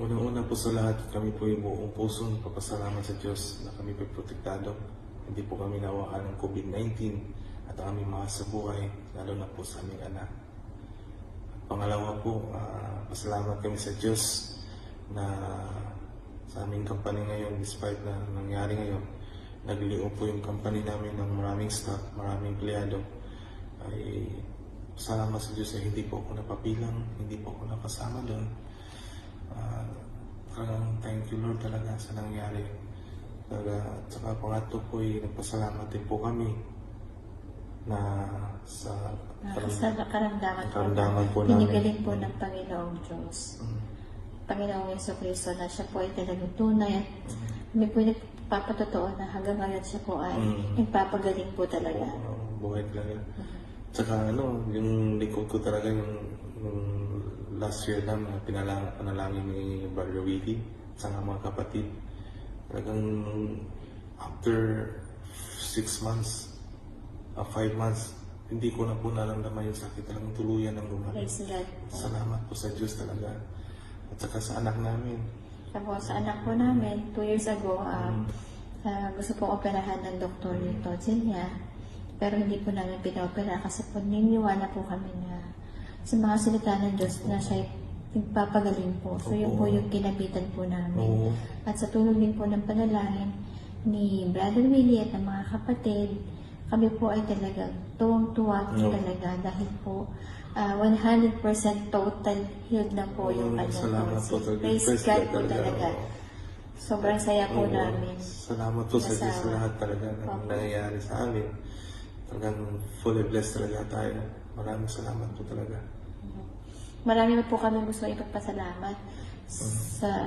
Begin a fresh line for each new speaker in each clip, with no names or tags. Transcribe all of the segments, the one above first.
Unang-una po sa lahat, kami po yung buong puso nagpapasalamat sa Diyos na kami po protektado. Hindi po kami nawakan ng COVID-19 at ang aming mahal sa buhay, lalo na po sa aming anak. Pangalawa po, pasalamat kami sa Diyos na sa aming company ngayon, despite na nangyari ngayon, nagliho po yung company namin ng maraming staff, maraming empleyado. Ay salamat sa Diyos ay hindi po ako napapilang, hindi po ako nakasama doon. Talagang thank you Lord talaga sa nangyari. At saka pangatlo po ay nagpasalamat din po kami na sa
karamdaman po namin. Pinagaling po ng Panginoong Diyos. Panginoong Jesucristo na siya po ay talagang tunay at kami po nagpapatotoo na hanggang ngayon siya po ay nagpapagaling po talaga.
Buhay talaga. Tsaka yung likod ko talaga yung last year lang na panalangin ni Brother Willie sa mga kapatid. Talagang after 6 months, 5 months, hindi ko na po naramdaman yung sakit. Talagang tuluyan ng lumaki. Salamat po sa Diyos talaga. At saka sa anak namin.
Sa anak po namin, 2 years ago, gusto po operahan ng doktor yung tonsil niya. Pero hindi po namin pinaopera kasi po niniwala po kami na sa mga salita ng Diyos na siya nagpapagaling po. So yun po yung kinabitan po namin. At sa tulong din po ng panalangin ni Brother Willie at ng mga kapatid, kami po ay talagang tuwang-tuwa talaga dahil po 100% total healed na po yung kanyang tonsil. Praise God po talaga. Sobrang saya po namin.
Salamat po sa Diyos sa lahat talaga na nangyayari sa amin. Talagang fully blessed talaga tayo. Maraming salamat po talaga.
Marami po kami gusto ipagpasalamat.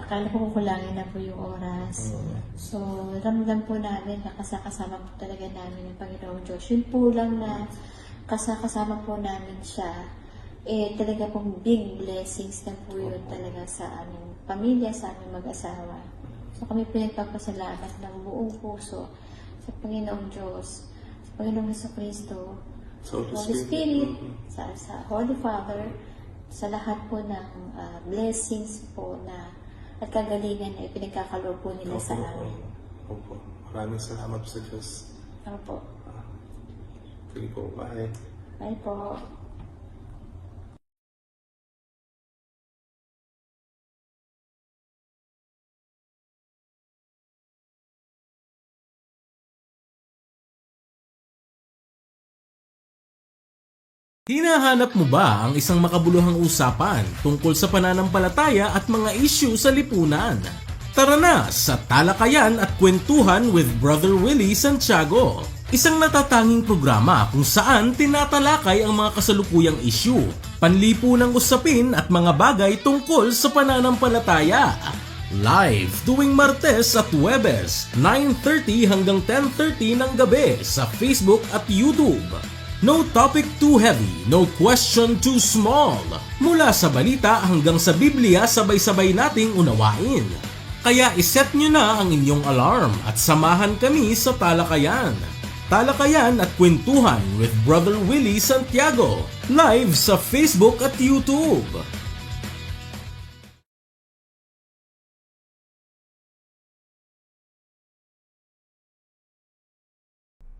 Kaya po kukulangin na po yung oras. So, ramdam po namin na kasama po talaga namin ng Panginoong Diyos. Yun po lang na kasama po namin siya. Talaga pong big blessings na po yun talaga sa aming pamilya, sa aming mag-asawa. So, kami po nagpapasalamat ng buong puso sa Panginoong Diyos, sa Panginoong Jesucristo, sa Holy Spirit, sa Holy Father, sa lahat po ng blessings po na at kagalingan na ipinagkakaloob po nila sa amin.
Opo. Maraming salamat sa Diyos.
Opo.
Sige po. Bye.
Bye po.
Hinahanap mo ba ang isang makabuluhang usapan tungkol sa pananampalataya at mga issue sa lipunan? Tara na sa Talakayan at Kwentuhan with Brother Willie Santiago. Isang natatanging programa kung saan tinatalakay ang mga kasalukuyang issue, panlipunang usapin at mga bagay tungkol sa pananampalataya. Live tuwing Martes at Huwebes, 9:30 hanggang 10:30 ng gabi sa Facebook at YouTube. No topic too heavy, no question too small. Mula sa balita hanggang sa Biblia, sabay-sabay nating unawain. Kaya iset nyo na ang inyong alarm at samahan kami sa Talakayan. Talakayan at Kwentuhan with Brother Willie Santiago. Live sa Facebook at YouTube.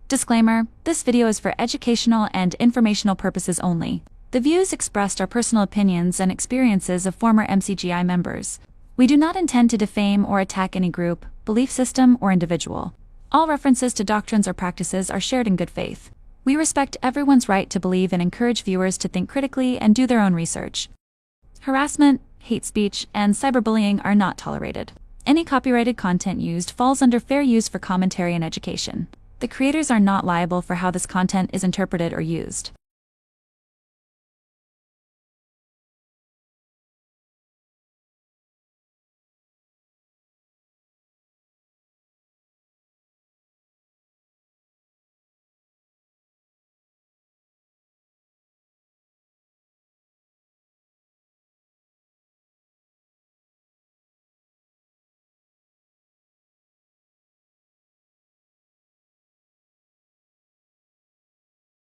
Disclaimer, this video is for educational and informational purposes only. The views expressed are personal opinions and experiences of former MCGI members. We do not intend to defame or attack any group, belief system, or individual. All references to doctrines or practices are shared in good faith. We respect everyone's right to believe and encourage viewers to think critically and do their own research. Harassment, hate speech, and cyberbullying are not tolerated. Any copyrighted content used falls under fair use for commentary and education. The creators are not liable for how this content is interpreted or used.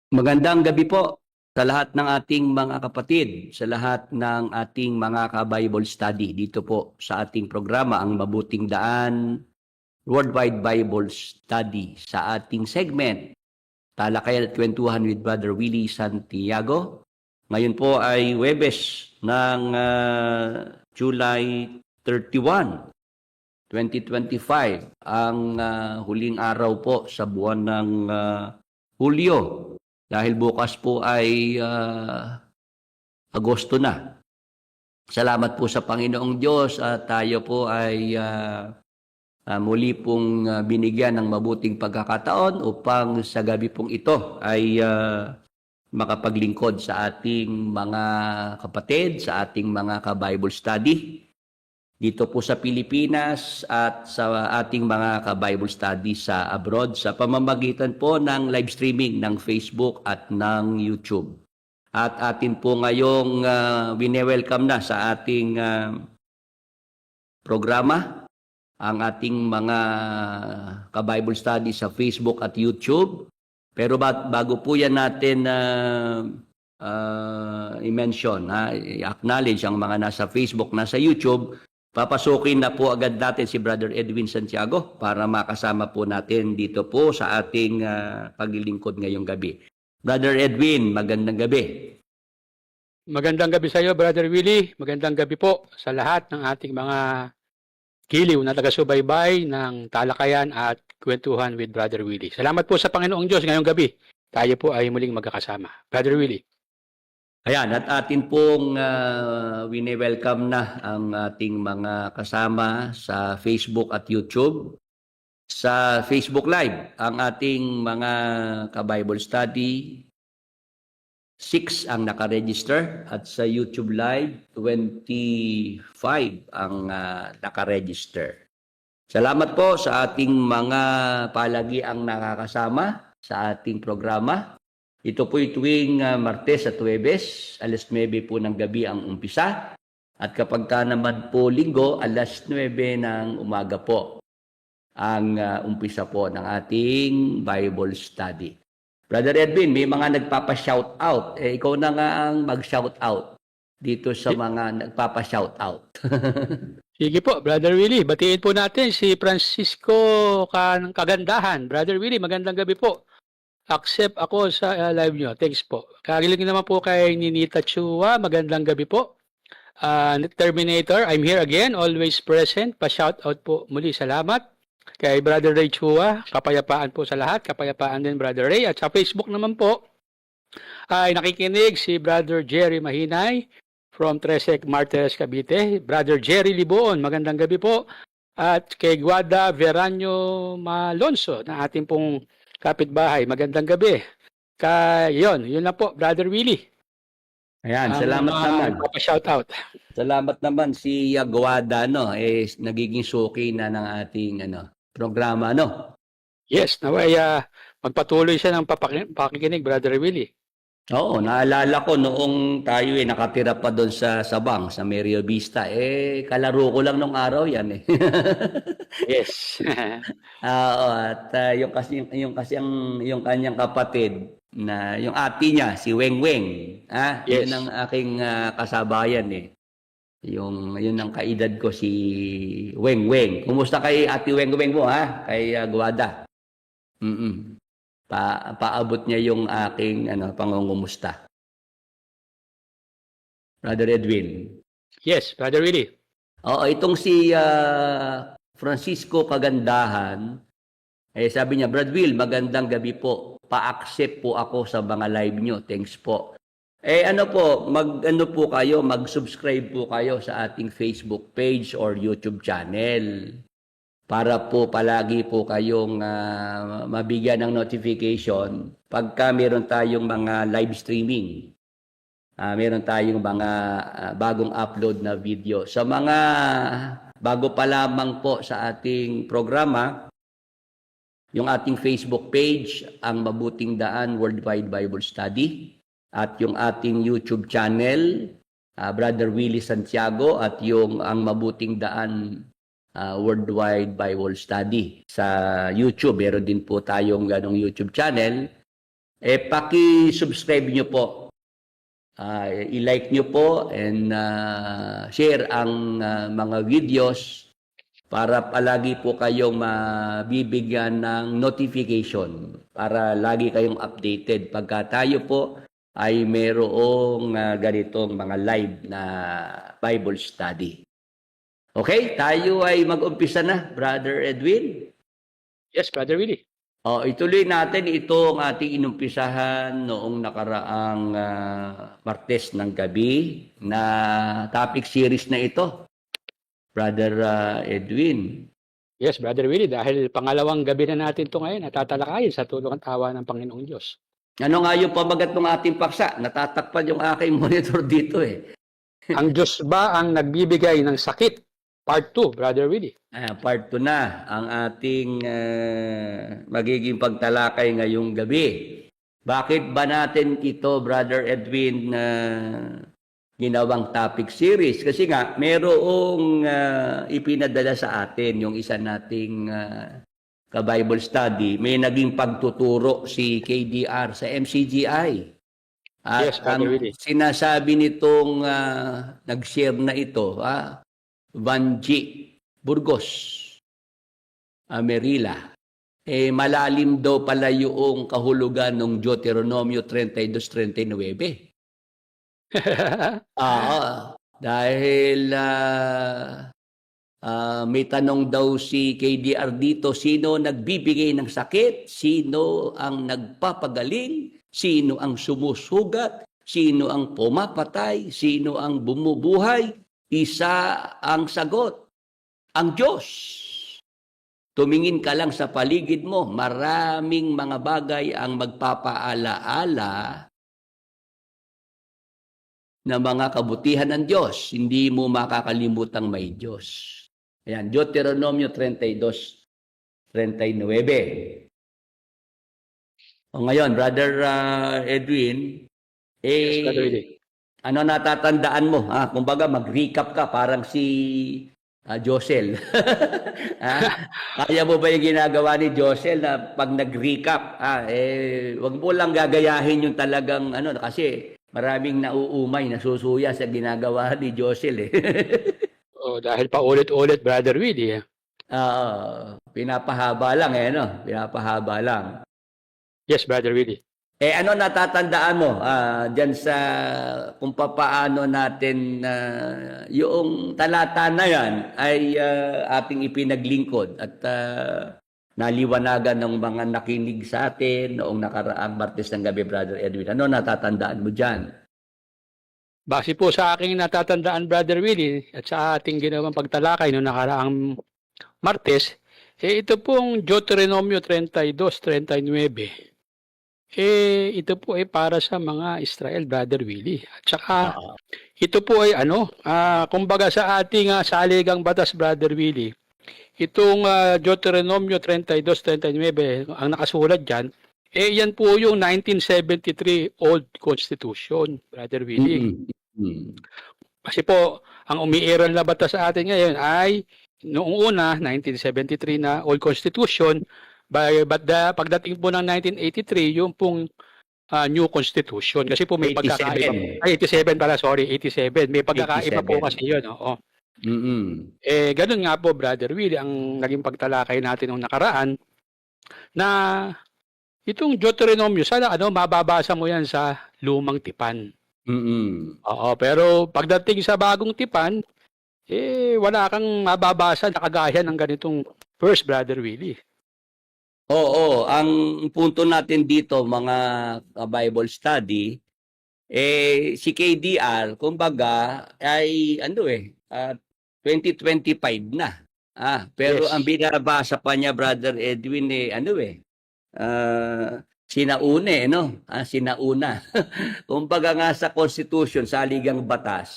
Magandang gabi po sa lahat ng ating mga kapatid, sa lahat ng ating mga ka-Bible study dito po sa ating programa, ang Mabuting Daan Worldwide Bible Study, sa ating segment, Talakayan at Kwentuhan with Brother Willie Santiago. Ngayon po ay Huwebes ng July 31, 2025, ang huling araw po sa buwan ng Hulyo. Dahil bukas po ay Agosto na. Salamat po sa Panginoong Diyos at tayo po ay muli pong binigyan ng mabuting pagkakataon upang sa gabi pong ito ay makapaglingkod sa ating mga kapatid, sa ating mga ka-Bible study dito po sa Pilipinas at sa ating mga ka-Bible study sa abroad sa pamamagitan po ng live streaming ng Facebook at ng YouTube. At atin po ngayong wine-welcome na sa ating programa ang ating mga ka-Bible study sa Facebook at YouTube. Pero bago po yan natin i-mention, i-acknowledge ang mga nasa Facebook, nasa YouTube, papasukin na po agad natin si Brother Edwin Santiago para makasama po natin dito po sa ating paglilingkod ngayong gabi. Brother Edwin, magandang gabi.
Magandang gabi sa iyo, Brother Willie. Magandang gabi po sa lahat ng ating mga giliw na taga-subaybay ng Talakayan at Kwentuhan with Brother Willie. Salamat po sa Panginoong Diyos ngayong gabi. Tayo po ay muling magkakasama. Brother Willie.
Ayan, at atin pong wine-welcome na ang ating mga kasama sa Facebook at YouTube. Sa Facebook Live, ang ating mga ka-Bible study, 6 ang nakaregister. At sa YouTube Live, 25 ang nakaregister. Salamat po sa ating mga palagiang nakakasama sa ating programa. Ito po'y tuwing Martes at Huwebes, alas 9 po ng gabi ang umpisa. At kapag ka naman po Linggo, alas 9 ng umaga po ang umpisa po ng ating Bible study. Brother Edwin, may mga nagpapa-shoutout. Ikaw na nga ang mag-shoutout dito sa mga nagpapa-shoutout.
Sige po, Brother Willie. Batiin po natin si Francisco Kagandahan. Brother Willie, magandang gabi po. Accept ako sa live nyo. Thanks po. Kagiling naman po kay Ninita Chua. Magandang gabi po. Terminator, I'm here again. Always present. Pa-shoutout po muli. Salamat. Kay Brother Ray Chua. Kapayapaan po sa lahat. Kapayapaan din, Brother Ray. At sa Facebook naman po ay nakikinig si Brother Jerry Mahinay from Tresec Martires, Cavite. Brother Jerry Liboon. Magandang gabi po. At kay Guada Veranyo Malonzo na ating pong kapitbahay. Magandang gabi. Yun lang po, Brother Willie.
Ayan, salamat naman.
Shoutout.
Salamat naman si Guada, nagiging suki na ng ating programa,
Yes, naway magpatuloy siya ng pakikinig, Brother Willie.
Oo, naalala ko noong tayo nakatira pa doon sa Sabang, sa Merio Vista. Kalaro ko lang nung araw yan
Yes.
at yung kanyang kapatid na yung ate niya si Weng Weng,
Yes.
Yun ang aking kasabayan Yun ang kaedad ko si Weng Weng. Kumusta kay Ate Weng Weng mo kay Guada? Paabot niya yung aking pangungumusta. Brother Edwin.
Yes, Brother Willie.
Oo, itong si Francisco Kagandahan, sabi niya, Brad Will, magandang gabi po. Pa-accept po ako sa mga live nyo. Thanks po. Mag-subscribe po kayo sa ating Facebook page or YouTube channel para po palagi po kayong mabigyan ng notification pagka meron tayong mga live streaming. Meron tayong mga bagong upload na video. Sa mga bago pa lamang po sa ating programa, yung ating Facebook page, ang Mabuting Daan Worldwide Bible Study, at yung ating YouTube channel, Brother Willie Santiago, at yung ang Mabuting Daan Worldwide Bible Study. Sa YouTube, meron din po tayong ganong YouTube channel. Paki-subscribe nyo po I-like nyo po and share ang mga videos para palagi po kayong mabibigyan ng notification para lagi kayong updated pagka tayo po ay mayroong ganitong mga live na Bible study. Okay, tayo ay mag-umpisa na, Brother Edwin.
Yes, Brother Willie.
Ituloy natin itong ating inumpisahan noong nakaraang Martes ng gabi na topic series na ito, Brother Edwin.
Yes, Brother Willie, dahil pangalawang gabi na natin ito ngayon, natatalakayin sa tulong at awa ng Panginoong Diyos.
Ano nga yung pamagat ng ating paksa? Natatakpan yung aking monitor dito eh.
Ang Diyos ba ang nagbibigay ng sakit? Part 2, Brother Willie.
Part 2 na ang ating magiging pagtalakay ngayong gabi. Bakit ba natin ito, Brother Edwin, ginawang topic series? Kasi nga, merong ipinadala sa atin yung isa nating ka-Bible study. May naging pagtuturo si KDR sa MCGI. At
Yes, Brother Willie.
sinasabi nitong nag-share na ito, Vanji Burgos, Merila, malalim daw pala yung kahulugan ng Deuteronomio 32:39. Dahil may tanong daw si KDR dito, sino nagbibigay ng sakit? Sino ang nagpapagaling? Sino ang sumusugat? Sino ang pumapatay? Sino ang bumubuhay? Isa ang sagot, ang Diyos. Tumingin ka lang sa paligid mo, maraming mga bagay ang magpapaalaala na mga kabutihan ng Diyos. Hindi mo makakalimutang may Diyos. Ayan, Deuteronomio 32:39. Ngayon, Brother Edwin,
Yes, Brother Willie.
ano natatandaan mo? Kumbaga mag-recap ka parang si Josel. Kaya mo ba yung ginagawa ni Josel na pag nag-recap, wag mo lang gagayahin yung talagang kasi maraming nauumay, nasusuya sa ginagawa ni Josel eh.
Dahil paulit-ulit, Brother Willie.
Pinapahaba lang Pinapahaba lang.
Yes, Brother Willie.
Ano natatandaan mo dyan sa kung paano natin yung talata na yan ay ating ipinaglingkod at naliwanagan ng mga nakinig sa atin noong nakaraang Martes ng gabi, Brother Edwin. Ano natatandaan mo dyan?
Base po sa aking natatandaan, Brother Willie, at sa ating ginawang pagtalakay noong nakaraang Martes, ito pong Deuteronomio 32:39. Ito po ay para sa mga Israel, Brother Willie. At saka, ito po ay kumbaga sa ating saligang batas, Brother Willie, itong Deuteronomio 32:39, ang nakasulat dyan, yan po yung 1973 Old Constitution, Brother Willie. Kasi po, ang umiiral na batas sa atin ngayon ay noong una, 1973 na Old Constitution, but pagdating po ng 1983, yung pong new constitution. Kasi po may
87.
pagkakaiba. Ay, 87 pala, sorry, 87. May pagkakaiba
87.
po kasi yun. Oo. Ganun nga po, Brother Willie, ang naging pagtalakay natin nung nakaraan, na itong Deuteronomio, sana mababasa mo yan sa lumang tipan. Oo, pero pagdating sa bagong tipan, wala kang mababasa na kagaya ng ganitong verse, Brother Willie.
Oo, ang punto natin dito, mga Bible study, si KDR, kumbaga, ay 2025 na. Pero
Yes.
ang binabasa pa niya, Brother Edwin, sinauna sinauna. Kumbaga nga sa Constitution, sa ligang batas,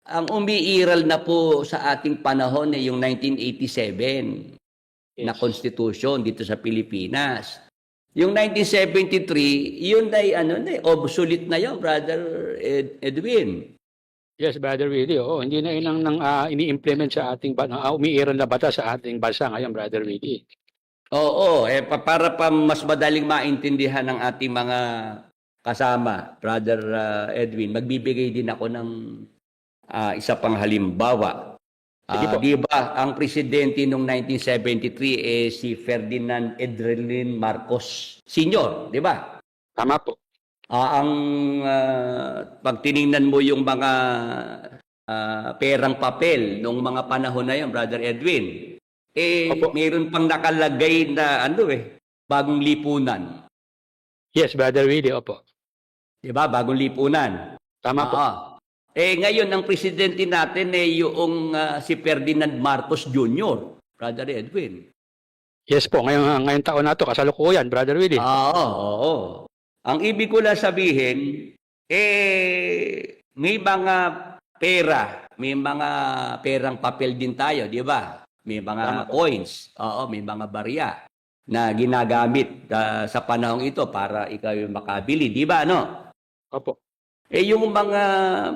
ang umiiral na po sa ating panahon yung 1987. Na Constitution dito sa Pilipinas. Yung 1973, yun ay obsolete na yun, Brother Edwin.
Yes, Brother Willie. Oo, hindi na ini-implement sa ating umiiral na batas sa ating bansa ngayon, Brother Willie.
Oo, para pa mas madaling maintindihan ng ating mga kasama, Brother Edwin, magbibigay din ako ng isa pang halimbawa.
Sige po.
Di ba, ang presidente noong 1973 si Ferdinand Edrelin Marcos Sr., di ba?
Tama po.
Ang pag tiningnan mo yung mga perang papel nung mga panahon na yan, Brother Edwin,
Opo.
mayroon pang nakalagay na bagong lipunan.
Yes, Brother Willie, opo.
Di ba? Bagong lipunan.
Tama po.
Ngayon, ang presidente natin yung si Ferdinand Marcos Jr., Brother Edwin.
Yes po, ngayong taon na to, kasalukuyan, Brother Willie.
Oo. Ang ibig ko lang sabihin, may mga pera, may mga perang papel din tayo, di ba? May mga coins, may mga barya na ginagamit sa panahong ito para ikaw yung makabili, di ba, no?
Opo.
Yung mga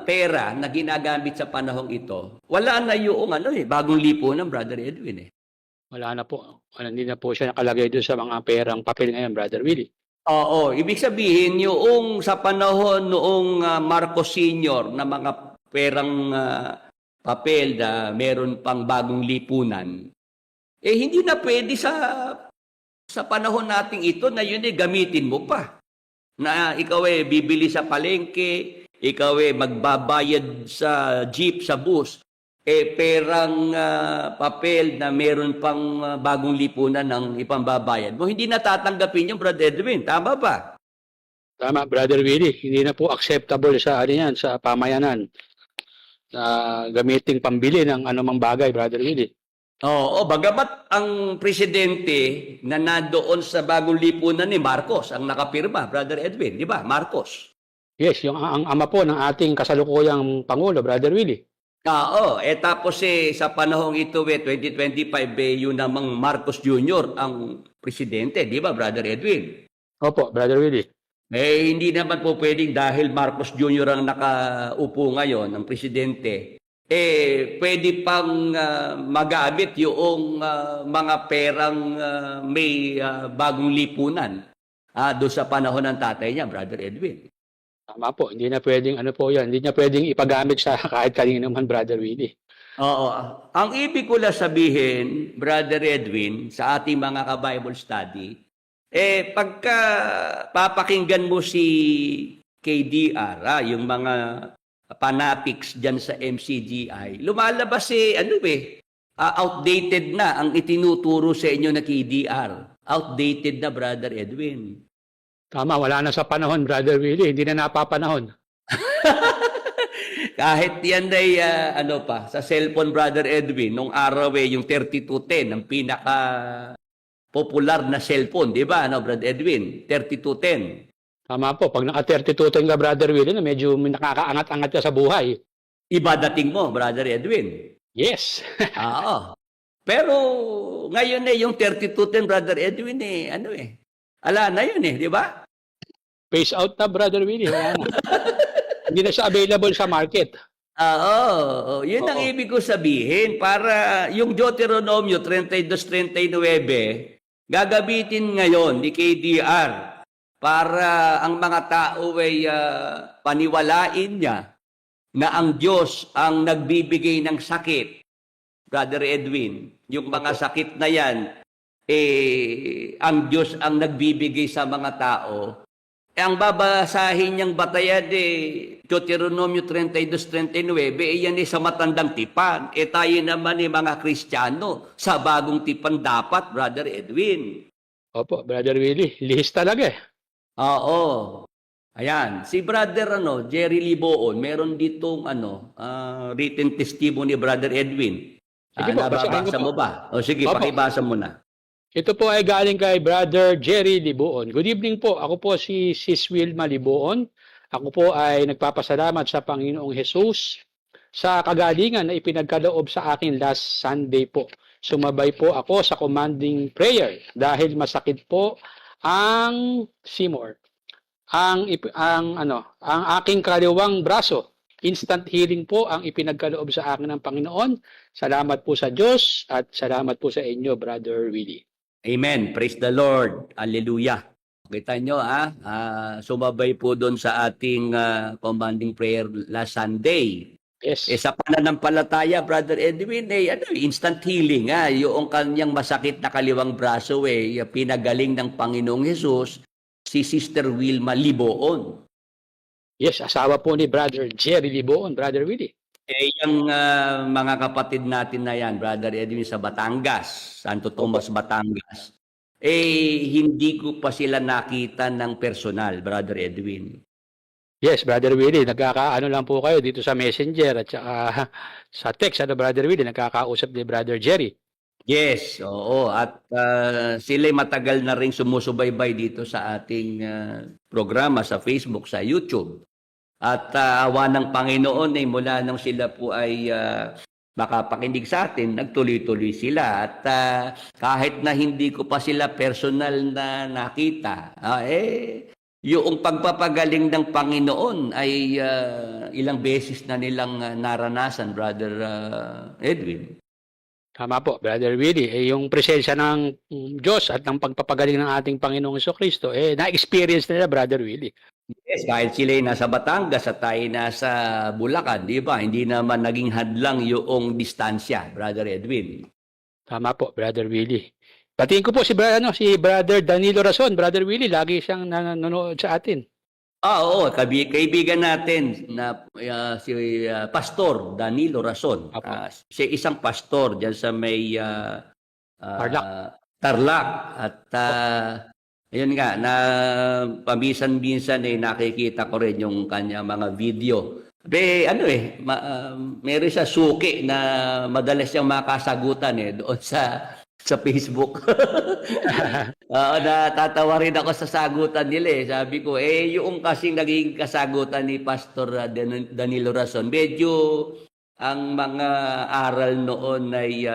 pera na ginagamit sa panahong ito, wala na yung bagong lipunan, Brother Edwin.
Wala na po. Hindi na po siya nakalagay doon sa mga perang papel ngayon, Brother Willie.
Oo, ibig sabihin yung sa panahon noong Marcos Sr. na mga perang papel na meron pang bagong lipunan, hindi na pwede sa panahon nating ito na yun gamitin mo pa. Na ikaw bibili sa palengke, ikaw magbabayad sa jeep, sa bus, perang papel na meron pang bagong lipunan ng ipambabayad mo. Hindi natatanggapin yung Brother Edwin. Tama ba?
Tama, Brother Willie. Hindi na po acceptable sa sa pamayanan na gamiting pambili ng anumang bagay, Brother Willie.
Oo, bagamat ang presidente na nandoon sa bagong lipunan ni Marcos ang nakapirma, Brother Edwin, di ba? Marcos.
Yes, ang ama po ng ating kasalukuyang Pangulo, Brother Willie.
Oo, tapos sa panahong ito 2025 yun namang Marcos Jr. ang presidente, di ba, Brother Edwin?
Opo, Brother Willie.
Hindi naman po pwedeng dahil Marcos Jr. ang nakaupo ngayon, ang presidente, pwede pang magamit yung mga perang may bagong lipunan doon sa panahon ng tatay niya, Brother Edwin.
Tama po, hindi na pwedeng yan. Hindi niya pwedeng ipagamit sa kahit kanino man, Brother Willie.
Oo. Ang ibig ko lang sabihin, Brother Edwin, sa ating mga ka-Bible study, pagka papakinggan mo si KDR, yung mga fanatics dyan sa MCGI, lumalabas outdated na ang itinuturo sa inyo na KDR. Outdated na, Brother Edwin.
Tama, wala na sa panahon, Brother Willie. Hindi na napapanahon.
Kahit yan sa cellphone, Brother Edwin, nung araw yung 3210, ang pinaka popular na cellphone, di ba, Brother Edwin? 3210.
Tama po, pag naka-32 ka, Brother Willie, na medyo nakakaangat-angat ka sa buhay.
Iba dating mo, Brother Edwin.
Yes.
Oo. Pero ngayon yung 3210, Brother Edwin, ala na yun di ba?
Phase out na, Brother Willie. Wala na. Hindi na siya available sa market.
Oo. Yun ang ibig ko sabihin. Para yung Deuteronomio 32:39, gagabitin ngayon ni KDR para ang mga tao ay paniwalain niya na ang Diyos ang nagbibigay ng sakit. Brother Edwin, yung mga sakit na yan, ang Diyos ang nagbibigay sa mga tao. Ang babasahin niyang batayan, Deuteronomio 32:39, yan sa matandang tipan. Tayo naman mga Kristiyano, sa bagong tipan dapat, Brother Edwin.
Opo, Brother Willie. Lihis talaga
Oo. Ayan, si Brother Jerry Liboon, meron ditong written testimony, Brother Edwin.
Sige po, basahin ko
nababasa
po.
mo ba? O sige,
Opo.
pakibasa mo na.
Ito po ay galing kay Brother Jerry Liboon. Good evening po. Ako po si Sis Wilma Liboon. Ako po ay nagpapasalamat sa Panginoong Jesus sa kagalingan na ipinagkaloob sa akin last Sunday po. Sumabay po ako sa commanding prayer dahil masakit po ang Seymour. Ang aking kaliwang braso. Instant healing po ang ipinagkaloob sa akin ng Panginoon. Salamat po sa Diyos at salamat po sa inyo, Brother Willie.
Amen. Praise the Lord. Hallelujah. Kita nyo, sumabay po doon sa ating commanding prayer last Sunday.
Yes.
Sa pananampalataya, Brother Edwin, instant healing. Yung kanyang masakit na kaliwang braso, pinagaling ng Panginoong Hesus, si Sister Wilma Liboon.
Yes, asawa po ni Brother Jerry Liboon, Brother Willie.
Yung mga kapatid natin na yan, Brother Edwin, sa Batangas, Santo Tomas, Batangas, hindi ko pa sila nakita ng personal, Brother Edwin.
Yes, Brother Willie, nagkakaano lang po kayo dito sa Messenger at saka sa text, Brother Willie, nagkakausap ni Brother Jerry.
Yes, oo. At sila'y matagal na rin sumusubaybay dito sa ating programa sa Facebook, sa YouTube. At awa ng Panginoon mula nang sila po ay makapakinig sa atin, nagtuloy-tuloy sila. At kahit na hindi ko pa sila personal na nakita, yung pagpapagaling ng Panginoon ay ilang beses na nilang naranasan, Brother Edwin.
Tama po, Brother Willie. Yung presensya ng Diyos at ng pagpapagaling ng ating Panginoong Jesucristo, na-experience nila, Brother Willie.
Yes, kahit sila nasa Batangas at tayo nasa Bulacan, di ba? Hindi naman naging hadlang yung distansya, Brother Edwin.
Tama po, Brother Willie. Batiin ko po si Brother Danilo Rason. Brother Willie, lagi siyang nanonood sa atin.
Oo, kaibigan natin na si Pastor Danilo Rason. Siya isang pastor diyan sa may Tarlac. At ayun nga, na paminsan-minsan nakikita ko rin yung kanya mga video. Meron siya suki na madalas siyang makasagutan doon sa Facebook. Natatawa rin ako sa sagutan nila. Sabi ko, yung kasing naging kasagutan ni Pastor Danilo Rason, medyo ang mga aral noon ay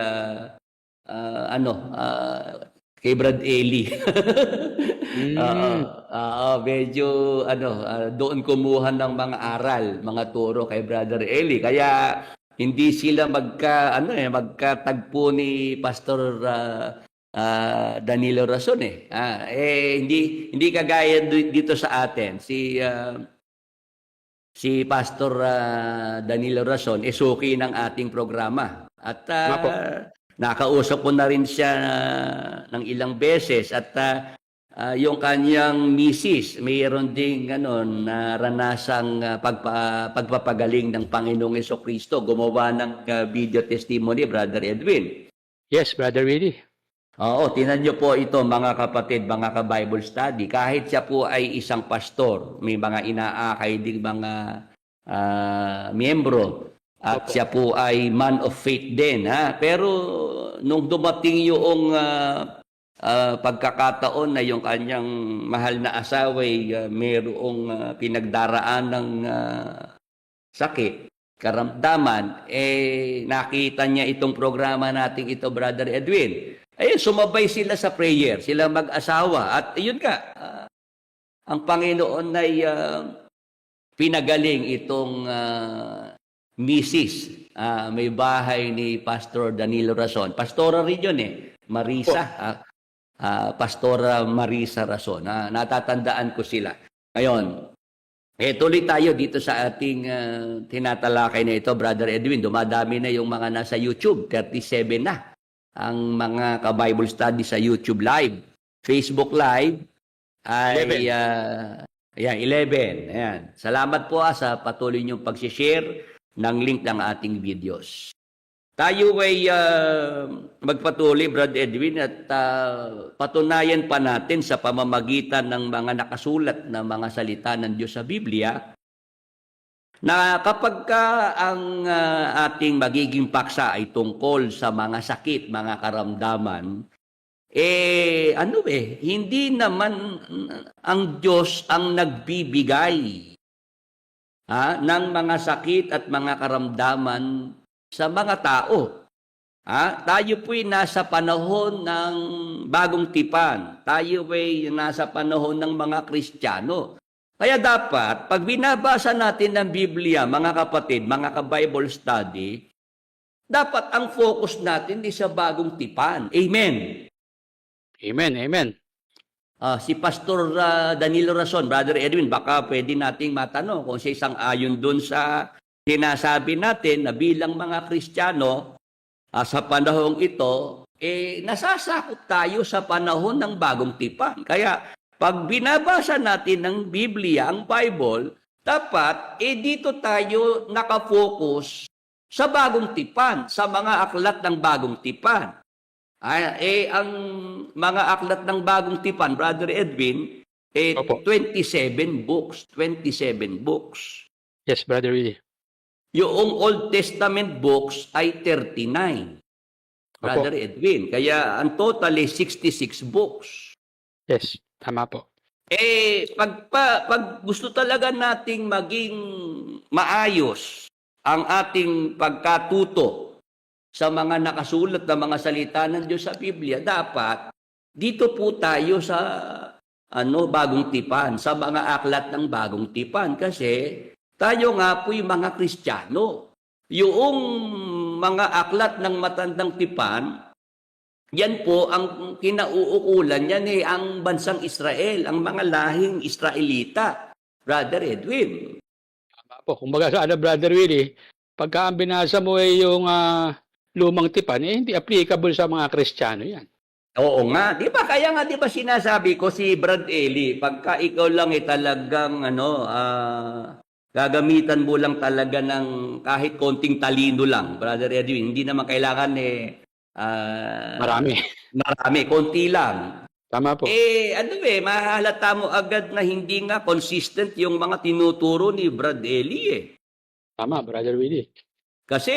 kay Brad Eli. Medyo doon kumuha ng mga aral, mga turo kay Brother Eli. Kaya hindi sila magkatagpo ni Pastor Danilo Rason hindi kagaya dito sa atin. Si Pastor Danilo Rason suki ng ating programa. At nakausap ko na rin siya ng ilang beses at yung kanyang misis, mayroon ding naranasang pagpapagaling ng Panginoong Jesucristo. Gumawa ng video testimony, Brother Edwin.
Yes, Brother Willie.
Oo, tinan niyo po ito mga kapatid, mga ka-Bible study. Kahit siya po ay isang pastor, may mga inaakay ding mga miyembro. At siya po ay man of faith din. Pero nung dumating yung pagkakataon na yung kanyang mahal na asawa mayroong pinagdaraan ng sakit, karamdaman, nakita niya itong programa nating ito, Brother Edwin. Sumabay sila sa prayer, sila mag-asawa. At yun nga, ang Panginoon ay pinagaling itong Mrs. May bahay ni Pastor Danilo Rason. Pastora rin yun Marisa. Pastora Marisa Rason. Natatandaan ko sila. Ngayon, tuloy tayo dito sa ating tinatalakay na ito, Brother Edwin. Dumadami na yung mga nasa YouTube. 37 na ang mga ka-Bible study sa YouTube Live. Facebook Live ay 11. Ayan. Salamat po sa patuloy niyong pag-share ng link ng ating videos. Tayo ay magpatuloy, Brad Edwin, at patunayan pa natin sa pamamagitan ng mga nakasulat na mga salita ng Diyos sa Biblia na kapag ang ating magiging paksa ay tungkol sa mga sakit, mga karamdaman, hindi naman ang Diyos ang nagbibigay ng mga sakit at mga karamdaman sa mga tao. Tayo po'y nasa panahon ng bagong tipan. Tayo po'y nasa panahon ng mga Kristiyano. Kaya dapat, pag binabasa natin ng Biblia, mga kapatid, mga ka-Bible study, dapat ang focus natin di sa bagong tipan. Amen.
Amen, amen.
Si Pastor Danilo Rason, Brother Edwin, baka pwede nating matanong kung siya isang ayon dun sa sinasabi natin na bilang mga Kristiyano sa panahong ito, nasasakop tayo sa panahon ng bagong tipan. Kaya pag binabasa natin ng Biblia, ang Bible, dapat dito tayo nakafocus sa bagong tipan, sa mga aklat ng bagong tipan. Ang mga aklat ng bagong tipan, Brother Edwin,
Opo.
27 books. 27 books.
Yes, Brother Willie.
Yung Old Testament books ay 39. Brother Edwin. Kaya ang total ay 66 books.
Yes, tama po.
Pag gusto talaga nating maging maayos ang ating pagkatuto sa mga nakasulat na mga salita ng Diyos sa Biblia, dapat dito po tayo sa bagong tipan, sa mga aklat ng bagong tipan. Kasi tayo nga po yung mga Kristiyano. Yung mga aklat ng matandang tipan, yan po ang kinauukulan yan ang bansang Israel, ang mga lahing Israelita. Brother Edwin.
Tama po. Kumbaga sa Brother Willie, pagka ang binasa mo ay yung lumang tipan, hindi applicable sa mga Kristiyano yan.
Oo nga, 'di ba? Kaya nga 'di ba sinasabi ko si Brad Eli, pagka ikaw lang talagang gagamitan mo lang talaga ng kahit konting talino lang, Brother Edwin, hindi naman kailangan marami, konti lang.
Tama po.
Mahalata mo agad na hindi nga consistent yung mga tinuturo ni Brad Eli
Tama, Brother Willie.
Kasi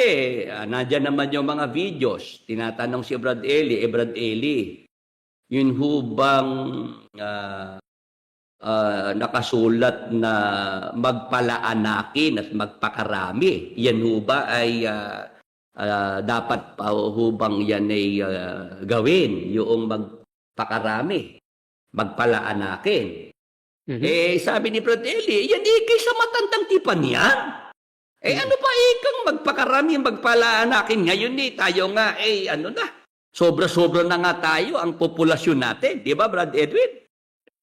nandiyan naman yung mga videos. Tinatanong si Brad Eli, Brad Eli, yun ho bang nakasulat na magpalaanakin at magpakarami? Yan ho ba ay dapat pa ho bang yan ay gawin, yung magpakarami, magpalaanakin? Sabi ni Brad Eli, yan kaysa matandang tipan yan. Ano pa kang magpakarami, magpalaanakin? Ngayon tayo nga, sobra-sobra na nga tayo ang populasyon natin. Di ba, Brad Edwin?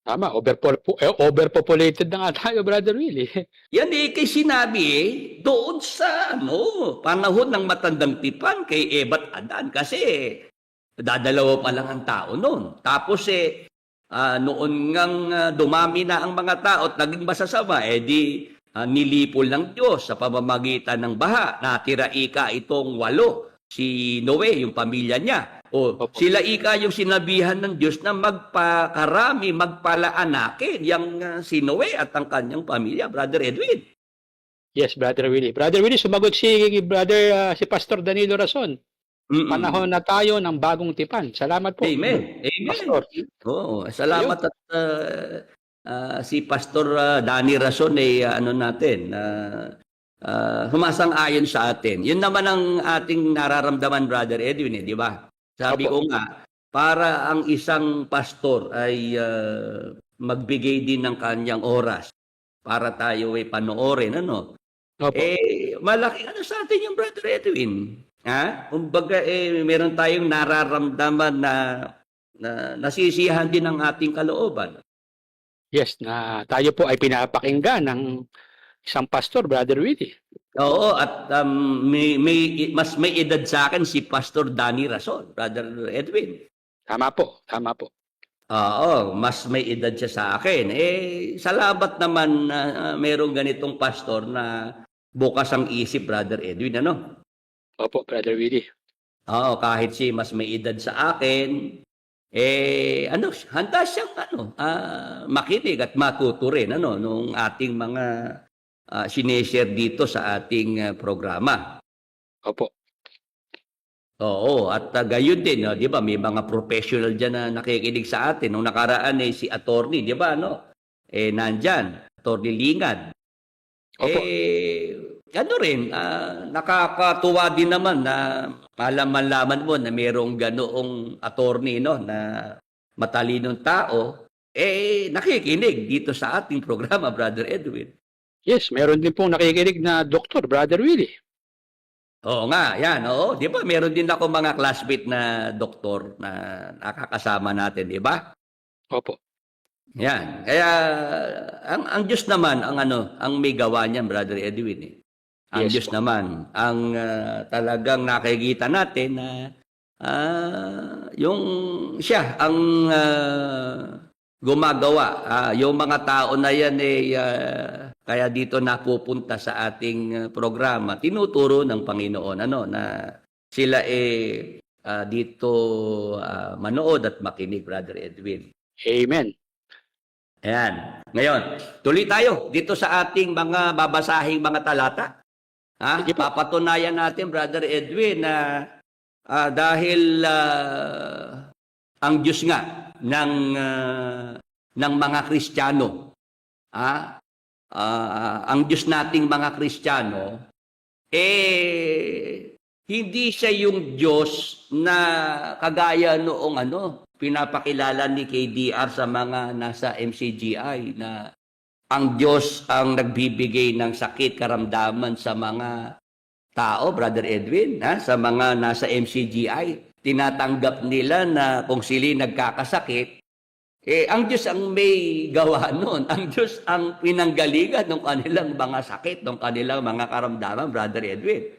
Tama, overpopulated na nga tayo, Brother Willie.
Yan kay sinabi doon sa panahon ng matandang tipan kay Eva at Adan. Kasi dadalawa pa lang ang tao noon. Tapos noon ngang dumami na ang mga tao at naging masasama, nilipol ng Diyos sa pamamagitan ng baha. Natira itong 8, si Noe, yung pamilya niya. Sila yung sinabihan ng Diyos na magpakarami, magpalaanakin, yung si Noe at ang kanyang pamilya, Brother Edwin.
Yes, Brother Willie. Brother Willie, sumagot si Pastor Danilo Rason. Panahon na tayo ng bagong tipan. Salamat po.
Amen.
Pastor.
Salamat at si Pastor Danny Rason sumasang-ayon sa atin. Yun naman ang ating nararamdaman, Brother Edwin, di ba? Sabi ko nga, para ang isang pastor ay magbigay din ng kanyang oras para tayo ay panoorin,
Opo.
Malaki sa atin yung Brother Edwin. Kumbaga, meron tayong nararamdaman na nasisiyahan din ang ating kalooban.
Yes, na tayo po ay pinapakinggan ng isang pastor, Brother Willie.
Oo, at mas may edad sa akin si Pastor Danny Rason, Brother Edwin.
Tama po, tama po.
Oo, mas may edad siya sa akin. Salamat naman na merong ganitong pastor na bukas ang isip, Brother Edwin,
Opo, Brother Willie.
Oo, kahit mas may edad sa akin, handa siyang makinig at matuto rin nung ating mga sineshare dito sa ating programa.
Opo.
Oo, at gayon din, di ba, may mga professional dyan na nakikinig sa atin. Nung nakaraan si attorney, di ba, nandyan, attorney Lingad.
Opo.
Nakakatuwa din naman na malaman mo na mayroong ganoong attorney na matalinong tao, nakikinig dito sa ating programa, Brother Edwin.
Yes, meron din pong nakikinig na doktor, Brother Willie.
Oo nga, yan. Oo, di ba? Meron din ako mga classmate na doktor na nakakasama natin, di ba?
Opo.
Yan. Kaya ang Diyos naman ang may gawa niyan, Brother Edwin. Eh. Ang
Yes
Diyos
po.
naman ang talagang nakikita natin na yung siya ang gumagawa. Yung mga tao na yan kaya dito napupunta sa ating programa, tinuturo ng Panginoon na sila dito manood at makinig, Brother Edwin.
Amen.
Ayan. Ngayon, tuloy tayo dito sa ating mga babasahing mga talata.
Sige po.
Papatunayan natin, Brother Edwin, na dahil ang Diyos nga ng mga Kristiyano, ang Diyos nating mga Kristiyano, hindi siya yung Diyos na kagaya noong pinapakilala ni KDR sa mga nasa MCGI na ang Diyos ang nagbibigay ng sakit, karamdaman sa mga tao, Brother Edwin, sa mga nasa MCGI. Tinatanggap nila na kung sila nagkakasakit, ang Diyos ang may gawa noon. Ang Diyos ang pinanggalingan ng kanilang mga sakit, ng kanilang mga karamdaman, Brother Edwin.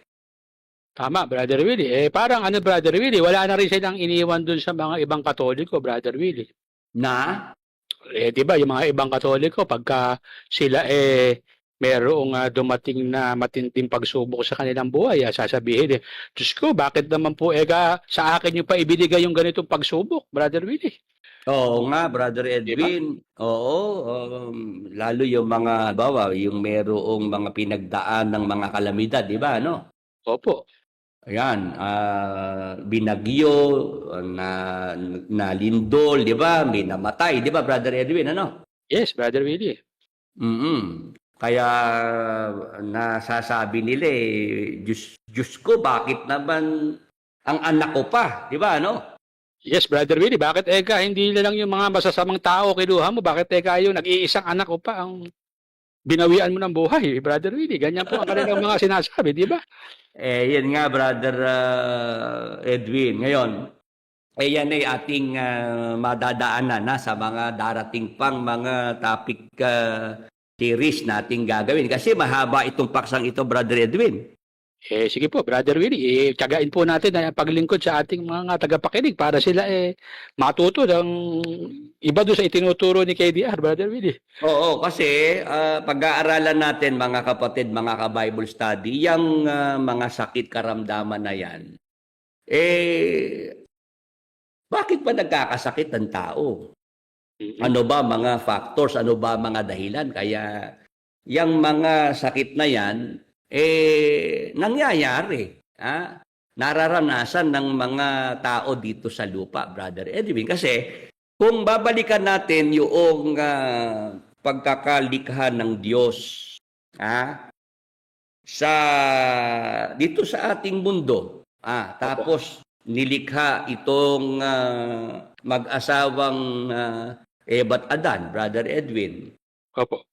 Tama, Brother Willie. Parang Brother Willie, wala na rin silang iniwan dun sa mga ibang Katoliko, Brother Willie.
Na?
Di ba, yung mga ibang Katoliko, pagka sila merong dumating na matinding pagsubok sa kanilang buhay, sasabihin Diyos ko, bakit naman po sa akin yung paibinigay yung ganitong pagsubok, Brother Willie?
Oo nga, Brother Edwin. Diba? Oo, lalo yung mga, yung merong mga pinagdaan ng mga kalamidad, di ba,
Opo.
Ayan, binagyo, na lindol, di ba? May namatay, di ba, Brother Edwin,
Yes, Brother Willie.
Kaya nasasabi nila Diyos ko, bakit naman ang anak ko pa, di ba,
Yes, Brother Willie, bakit hindi na lang yung mga masasamang tao kinuha mo? Bakit yung nag-iisang anak ko pa ang binawian mo ng buhay, Brother Willie? Ganyan po ang kanilang mga sinasabi, di ba?
Yan nga, Brother Edwin. Ngayon, yan ay ating madadaanan sa mga darating pang mga topic series nating gagawin. Kasi mahaba itong paksang ito, Brother Edwin.
Sige po, Brother Willie. Tiyagain po natin na paglingkod sa ating mga tagapakinig para sila matuto ng iba doon sa itinuturo ni KDR, Brother Willie.
Oo, kasi pag-aaralan natin, mga kapatid, mga ka-Bible study, yung mga sakit karamdaman na yan, bakit ba nagkakasakit ang tao? Ano ba mga factors, ano ba mga dahilan? Kaya yung mga sakit na yan, nangyayari. Nararanasan ng mga tao dito sa lupa, Brother Edwin. Kasi kung babalikan natin yung pagkakalikha ng Diyos dito sa ating mundo, tapos nilikha itong mag-asawang Eva at Adan, Brother Edwin.
Opo.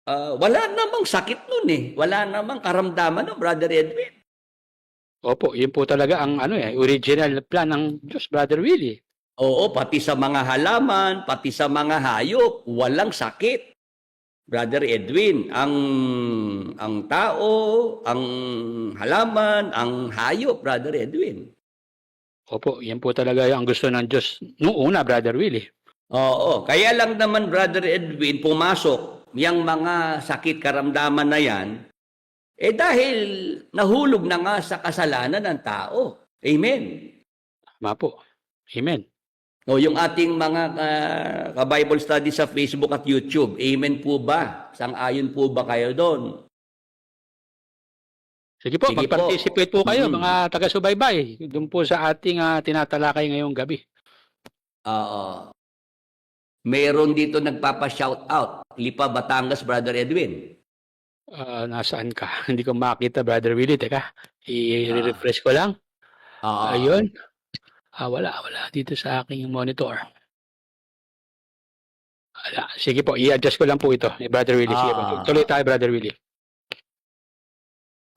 Wala namang sakit nun Wala namang karamdaman nun, Brother Edwin.
Opo, yun po talaga ang original plan ng Diyos, Brother Willie.
Oo, pati sa mga halaman, pati sa mga hayop, walang sakit. Brother Edwin, ang tao, ang halaman, ang hayop, Brother Edwin.
Opo, yan po talaga ang gusto ng Diyos noong una, Brother Willie.
Oo, kaya lang naman, Brother Edwin, pumasok yung mga sakit karamdaman na yan, dahil nahulog na nga sa kasalanan ng tao. Amen.
Tama po. Amen.
Yung ating mga ka-Bible study sa Facebook at YouTube, amen po ba? Sang-ayon po ba kayo doon?
Sige po,
Sige
mag-participate po kayo, mga taga-subaybay, doon po sa ating tinatalakay ngayong gabi.
Oo. Meron dito nagpapa-shoutout. Lipa, Batangas, Brother Edwin.
Nasaan ka? Hindi ko makita, Brother Willie. Teka, i-refresh ko lang. Ayun. Wala dito sa aking monitor. Sige po, i-adjust ko lang po ito, Brother Willie. Sige po, tuloy tayo, Brother Willie.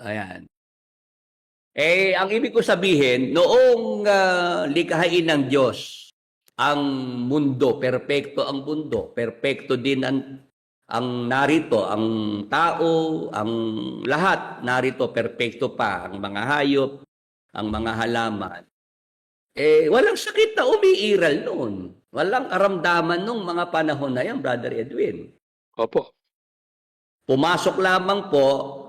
Ayan. Ang ibig ko sabihin, noong likhain ng Diyos, ang mundo, perpekto ang mundo, perpekto din ang narito, ang tao, ang lahat narito, perpekto pa, ang mga hayop, ang mga halaman. Walang sakit na umiiral noon. Walang karamdaman nung mga panahon na yan, Brother Edwin.
Opo.
Pumasok lamang po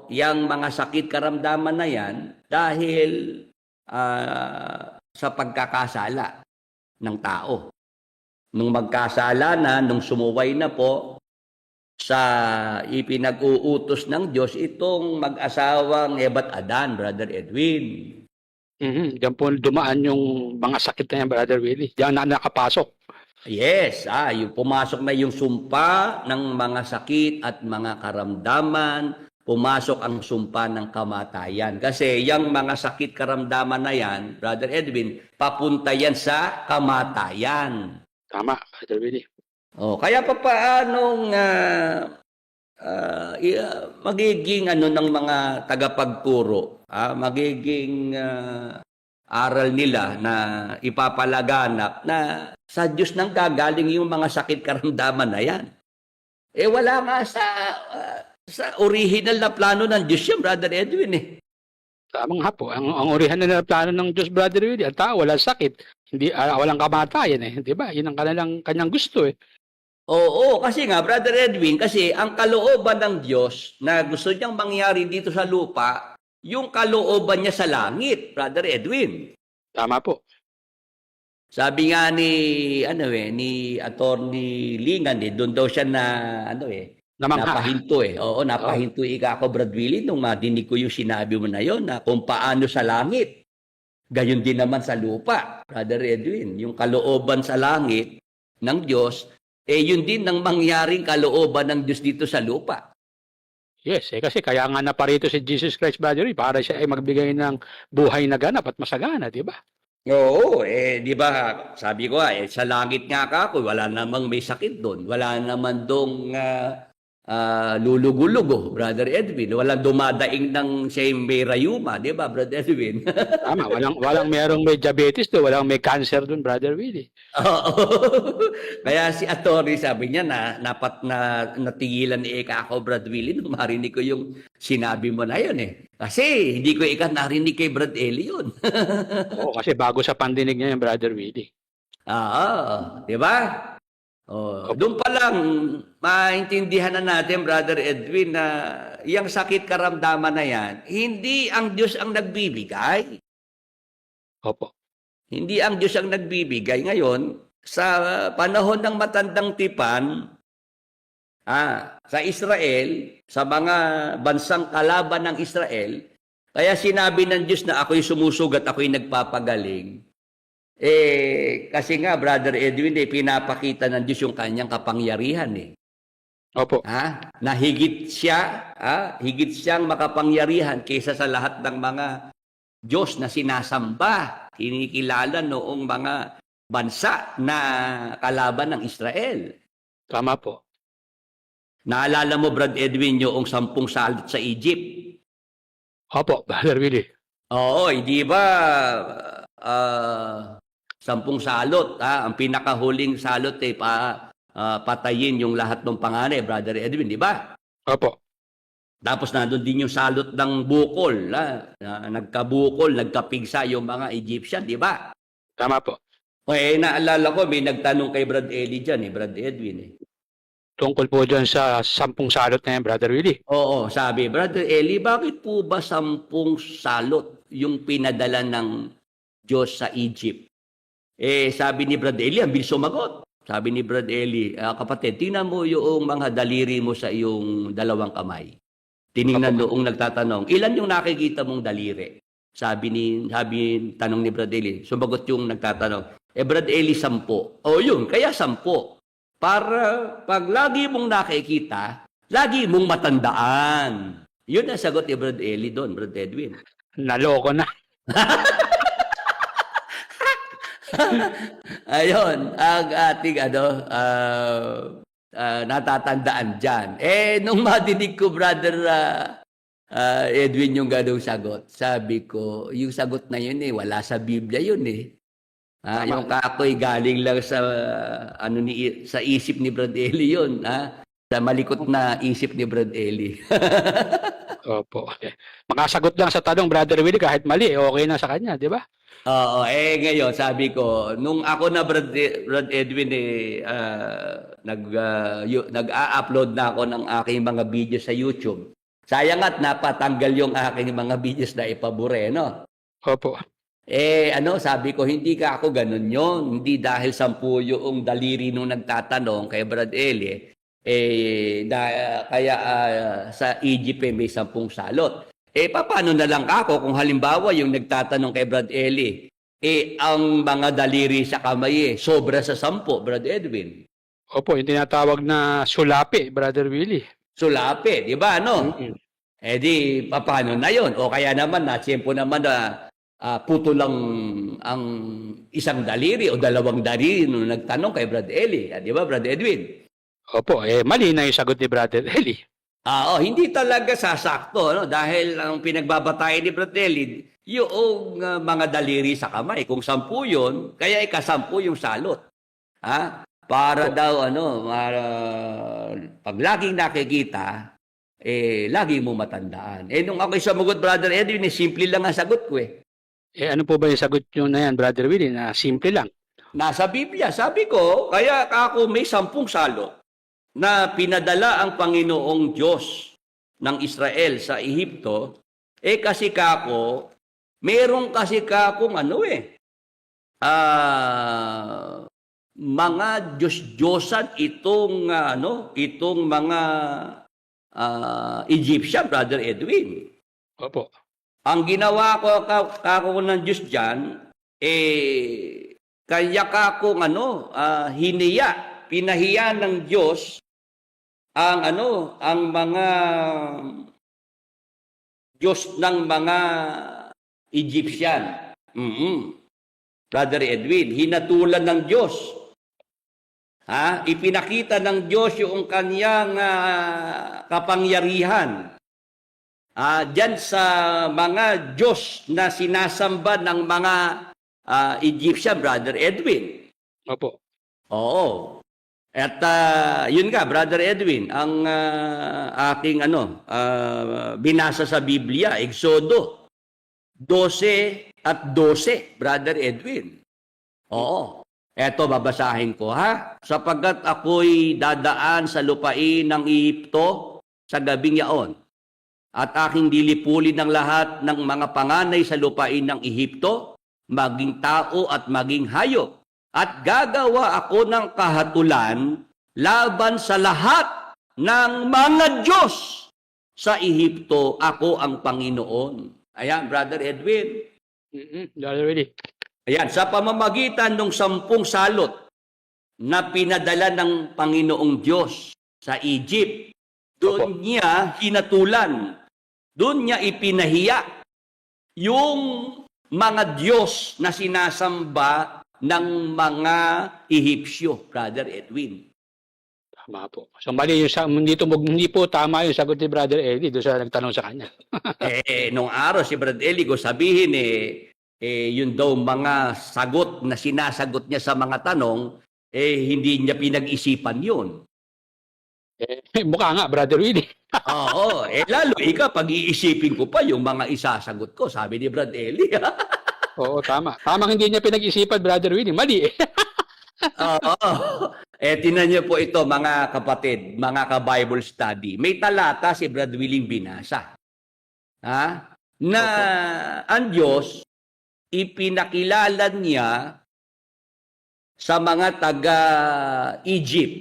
yung mga sakit karamdaman na yan dahil sa pagkakasala ng tao. Nung magkasala na, nung sumuway na po sa ipinag-uutos ng Diyos, itong mag-asawang Eva at Adan, Brother Edwin.
Diyan po dumaan yung mga sakit na yan, Brother Willie. Diyan na nakapasok.
Yes, yung pumasok na yung sumpa ng mga sakit at mga karamdaman, pumasok ang sumpa ng kamatayan. Kasi yung mga sakit karamdaman na yan, Brother Edwin, papunta yan sa kamatayan.
Tama, Brother Willie.
Kaya paanong magiging ng mga tagapagturo, magiging aral nila na ipapalaganap na sa Diyos nang gagaling yung mga sakit karamdaman na yan. Wala nga sa original na plano ng Diyos yan, Brother Edwin.
Tamang hapo. Ang orihan na plano ng Diyos, Brother Willie, ang tao, walang sakit. Hindi, walang kamatayan Di ba? Yun ang kanyang gusto
Oo, kasi nga, Brother Edwin, kasi ang kalooban ng Diyos na gusto niyang mangyari dito sa lupa, yung kalooban niya sa langit, Brother Edwin.
Tama po.
Sabi nga ni Attorney Lingan, doon daw siya napahinto Oo, napahinto ako, Brad Willie, nung madinig ko yung sinabi mo na yon na kung paano sa langit. Gayon din naman sa lupa, Brother Edwin. Yung kalooban sa langit ng Diyos, yun din ang mangyaring kalooban ng Diyos dito sa lupa.
Yes, kasi kaya nga naparito si Jesus Christ, Brother Willie, para siya ay magbigay ng buhay na ganap at masagana, di ba?
Oo, di ba, sabi ko sa langit nga ako, wala namang may sakit doon. Wala naman dong lulugulugo, Brother Edwin. Walang dumadaing ng siya may rayuma, di ba, Brother Edwin?
Tama, walang merong may diabetes doon, walang may cancer doon, Brother Willie.
Oo. Kaya si Atty. sabi niya natigilan ni Eka ako, Brad Willie, nung marinig ko yung sinabi mo na yun Kasi hindi ko narinig kay Brad Eli yun.
Oo, kasi bago sa pandinig niya yung Brother Willie.
Oo, di ba? Doon pa lang maintindihan na natin, Brother Edwin, na yung sakit karamdaman na yan, hindi ang Diyos ang nagbibigay.
Opo.
Hindi ang Diyos ang nagbibigay. Ngayon, sa panahon ng matandang tipan, sa Israel, sa mga bansang kalaban ng Israel, kaya sinabi ng Diyos na ako'y sumusugat, ako'y nagpapagaling. Kasi nga, Brother Edwin, pinapakita ng Diyos yung kanyang kapangyarihan
Opo.
Na higit siyang makapangyarihan kaysa sa lahat ng mga Diyos na sinasamba, kinikilala noong mga bansa na kalaban ng Israel.
Tama po.
Naalala mo, Brad Edwin, yung 10 salot sa Egypt?
Opo, Brother Willie.
Oo, di ba 10 salot, ang pinakahuling salot patayin yung lahat ng panganay, Brother Edwin, di ba?
Opo.
Tapos nandun din yung salot ng bukol, nagkabukol, nagkapigsa yung mga Egyptian, di ba?
Tama po.
Naalala ko, may nagtanong kay Brad Eli dyan, Brad Edwin.
Tungkol po dyan sa 10 salot na yan, Brother Willie.
Oo, sabi, Brother Eli, bakit po ba 10 salot yung pinadala ng Diyos sa Egypt? Sabi ni Brad Eli, ang bilis sumagot. Sabi ni Brad Eli, kapatid, tingnan mo yung mga daliri mo sa iyong dalawang kamay. Tiningnan noong nagtatanong, ilan yung nakikita mong daliri? Sabi tanong ni Brad Eli, sumagot yung nagtatanong, Brad Eli, 10. Yun, kaya 10. Para pag lagi mong nakikita, lagi mong matandaan. Yun ang sagot ni Brad Eli doon, Brad Edwin.
Naloko na.
Ayun, ang ating natatandaan dyan. Nung madinig ko, Brother Edwin, yung ganong sagot, sabi ko, yung sagot na yun wala sa Biblia yun Yung kakoy galing lang sa sa isip ni Brad Eli yun, sa malikot na isip ni Brad Eli.
Opo. Makasagot lang sa tanong, Brother Willie, kahit mali, okay na sa kanya, di ba?
Oo, ngayon sabi ko, nung ako na Brad Edwin nag-a-upload na ako ng aking mga videos sa YouTube. Sayang at napatanggal yung aking mga videos na ipabure, no?
Opo.
Sabi ko, hindi ka ako ganun yon. Hindi dahil 10 yung daliri nung nagtatanong kay Brad Eli, kaya sa Egypt may 10 salot. Paano na lang ako kung halimbawa yung nagtatanong kay Brad Eli, ang mga daliri sa kamay sobra sa 10, Brad Edwin.
Opo, yung tinatawag na sulapi, Brother Willie.
Sulapi, di ba, no? Di, paano na yon? O kaya naman, natsyempo naman na puto lang ang isang daliri o 2 daliri nung nagtanong kay Brad Eli. Di ba, Brad Edwin?
Opo, mali na yung sagot ni Brother Eli.
Hindi talaga sasakto, no? Dahil ang pinagbabatayan ni Brad Eli, yung mga daliri sa kamay. Kung 10 yun, kaya ika-10 yung salot. Para daw, pag laging nakikita, lagi mo matandaan. Nung ako'y sumagot, Brother Edwin, simple lang ang sagot ko
Ano po ba yung sagot nyo na yan, Brother Willie, na simple lang?
Nasa Biblia, sabi ko, kaya ako may 10 salot na pinadala ang Panginoong Diyos ng Israel sa Ehipto, kasi kako, meron kasi kakong mga Diyos-Diyosan itong mga Egyptian, Brother Edwin.
Opo.
Ang ginawa ko kako ng Diyos diyan kaya kako pinahiya ng Diyos ang mga Diyos ng mga Egyptian. Brother Edwin, hinatulan ng Diyos. Ipinakita ng Diyos yung kanyang kapangyarihan. Diyan sa mga Diyos na sinasamba ng mga Egyptian, Brother Edwin.
Opo.
Oo. At yun nga, Brother Edwin, ang aking binasa sa Biblia, Exodo 12:12, Brother Edwin. Oo. Eto, babasahin ko, sapagkat ako'y dadaan sa lupain ng Ehipto sa gabing yaon, at aking dilipulin ng lahat ng mga panganay sa lupain ng Ehipto, maging tao at maging hayop. At gagawa ako ng kahatulan laban sa lahat ng mga Diyos sa Ehipto. Ako ang Panginoon. Ayan, Brother Edwin.
Brother Willie.
Ayan, sa pamamagitan ng 10 salot na pinadala ng Panginoong Diyos sa Egypt, doon niya hinatulan, doon niya ipinahiya yung mga Diyos na sinasamba ng mga Ehipsyo, Brother Edwin.
Tama po. So mali yung hindi po tama yung sagot ni Brother Eli doon sa nagtanong sa kanya.
Nung araw si Brother Eli, sabihin yun daw mga sagot na sinasagot niya sa mga tanong, hindi niya pinag-isipan yun.
Mukha nga, Brother Willie.
Oo, lalo pag-iisipin ko pa yung mga isasagot ko, sabi ni Brad Eli.
Oo, tama. Tamang hindi niya pinag-isipan, Brother Willie. Mali.
Oo. Tingnan niyo po ito, mga kapatid, mga ka-Bible study. May talata si Brad Willing binasa. Na ang Diyos, ipinakilala niya sa mga taga-Egypt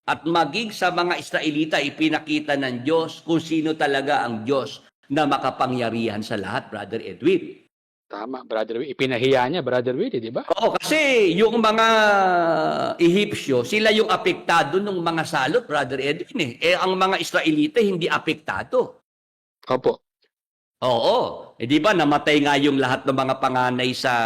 at maging sa mga Israelita, ipinakita ng Diyos kung sino talaga ang Diyos na makapangyarihan sa lahat, Brother Edwin.
Tama, Brother Willie. Ipinahiya niya, Brother Willie, di ba?
Oo, kasi yung mga Ehipsyo, sila yung apektado ng mga salot, Brother Edwin. Ang mga Israelita hindi apektado.
Opo.
Oo. Di ba namatay nga yung lahat ng mga panganay sa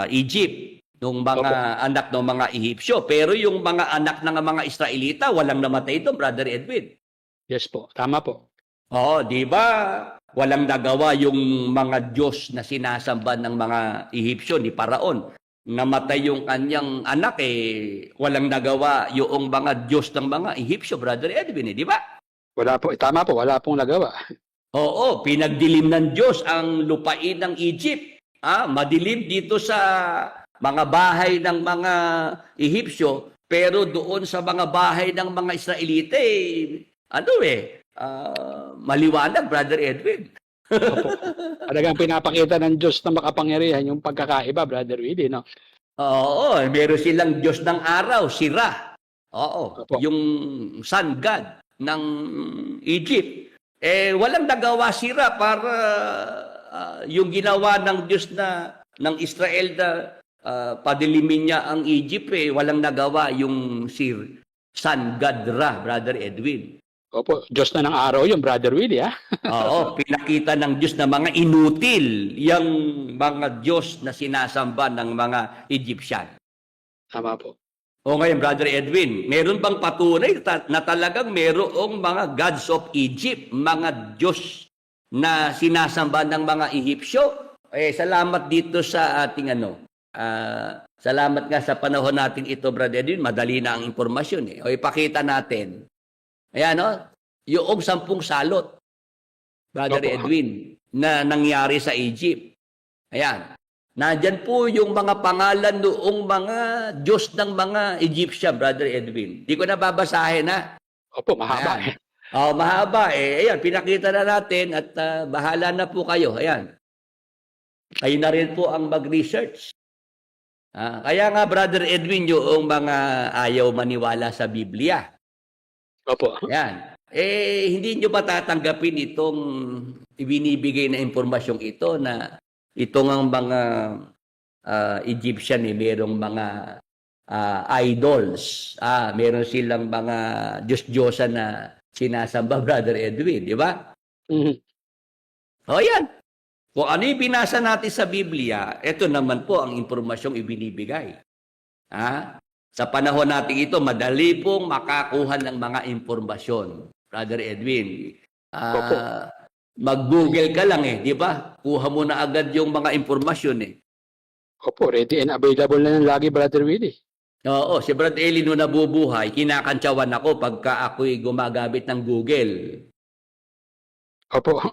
Egypt, ng mga anak ng mga Ehipsyo. Pero yung mga anak ng mga Israelita, walang namatay doon, Brother Edwin.
Yes po. Tama po.
Oo, di ba? walang nagawa yung mga Diyos na sinasamba ng mga Ehipsyo ni Paraon. Namatay yung kanyang anak, walang nagawa yung mga Diyos ng mga Ehipsyo, Brother Edwin, di ba?
Wala po, tama po, wala pong nagawa.
Oo, pinagdilim ng Diyos ang lupain ng Egypt. Madilim dito sa mga bahay ng mga Ehipsyo, pero doon sa mga bahay ng mga Israelite, maliwanag, Brother Edwin.
Opo. Talagang pinapakita ng Diyos na makapangyarihan yung pagkakaiba, Brother Willie, no?
Oo, meron silang Diyos ng araw, Sira. Oo,
Opo.
yung sun god ng Egypt. Walang nagawa Sira para yung ginawa ng Diyos ng Israel na padilimin niya ang Egypt, walang nagawa yung sun god Ra, Brother Edwin.
Opo, Diyos na ng araw yung Brother Willie, ha?
Oo, pinakita ng Diyos na mga inutil yung mga Diyos na sinasamba ng mga Egyptian.
Tama po.
O ngayon, Brother Edwin, meron bang patunay na talagang merong mga gods of Egypt, mga Diyos na sinasamba ng mga Ehipsyo? Salamat dito sa ating salamat nga sa panahon natin ito, Brother Edwin, madali na ang impormasyon. O ipakita natin. Ayan, yung 10 salot, Brother
Opo.
Edwin, na nangyari sa Egypt. Ayan. Nandyan po yung mga pangalan noong mga Diyos ng mga Egyptian, Brother Edwin. Di ko na babasahin, ha?
Opo, mahaba.
Ayan. Mahaba. Ayan, pinakita na natin at bahala na po kayo. Ayan. Kayo na rin po ang mag-research. Kaya nga, Brother Edwin, yung mga ayaw maniwala sa Biblia.
Opo.
Ayan. Hindi nyo ba tatanggapin itong ibinibigay na impormasyong ito na itong ang mga Egyptian, merong mga idols. Meron silang mga Diyos-Diyosan na sinasamba, Brother Edwin, di ba?
Mhm.
O yan. Kung ano yung binasa natin sa Biblia, ito naman po ang impormasyong ibinibigay. Sa panahon natin ito, madali pong makakuha ng mga impormasyon. Brother Edwin,
Opo.
mag-Google ka lang di ba? Kuha mo na agad yung mga impormasyon
Opo, ready and available na yan lagi, Brother Willie.
Oo, si Brad Eli nung nabubuhay, kinakantsawan ako pagka ako'y gumagamit ng Google.
Opo.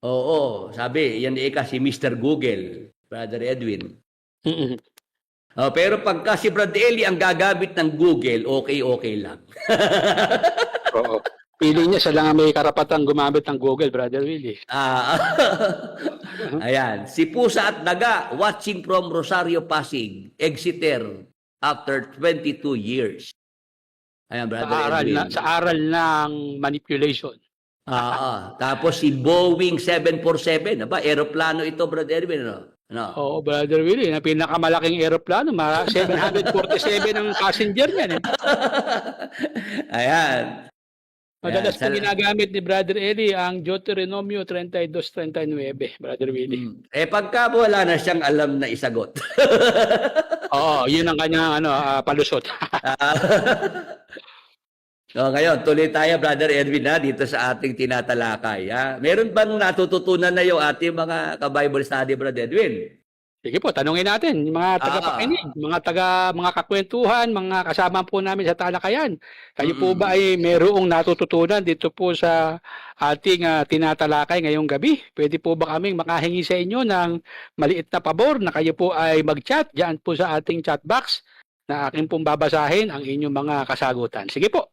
Oo, sabi, yan si Mr. Google, Brother Edwin.
Mhm.
Pero pagka si Brad Eli ang gagamit ng Google, okay lang.
Oo. Pili niya siya lang ang may karapatang gumamit ng Google, Brother Willie.
Ayan. Si Pusa at Daga, watching from Rosario, Pasig, Exeter, after 22 years. Ayan, Brother Edwin.
Sa aral ng manipulation.
Tapos si Boeing 747, aeroplano ito, Brother Edwin,
Oo, Brother Willie, na pinakamalaking eroplano, 747 ang passenger niyan.
Ayan.
Madalas po ginagamit ni Brother Eli ang Deuteronomio 32:39, Brother Willie.
Pagka wala na siyang alam na isagot.
Oo, yun ang kanyang palusot.
Ngayon, tuloy tayo, Brother Edwin, dito sa ating tinatalakay. Meron bang natututunan na yung ating mga ka-Bible study, Brother Edwin?
Sige po, tanungin natin, yung mga tagapakinig, mga kakwentuhan, mga kasama po namin sa talakayan. Kayo po ba ay mayroong natututunan dito po sa ating tinatalakay ngayong gabi? Pwede po ba kaming makahingi sa inyo ng maliit na pabor na kayo po ay mag-chat diyan po sa ating chat box na akin pong babasahin ang inyong mga kasagutan. Sige po.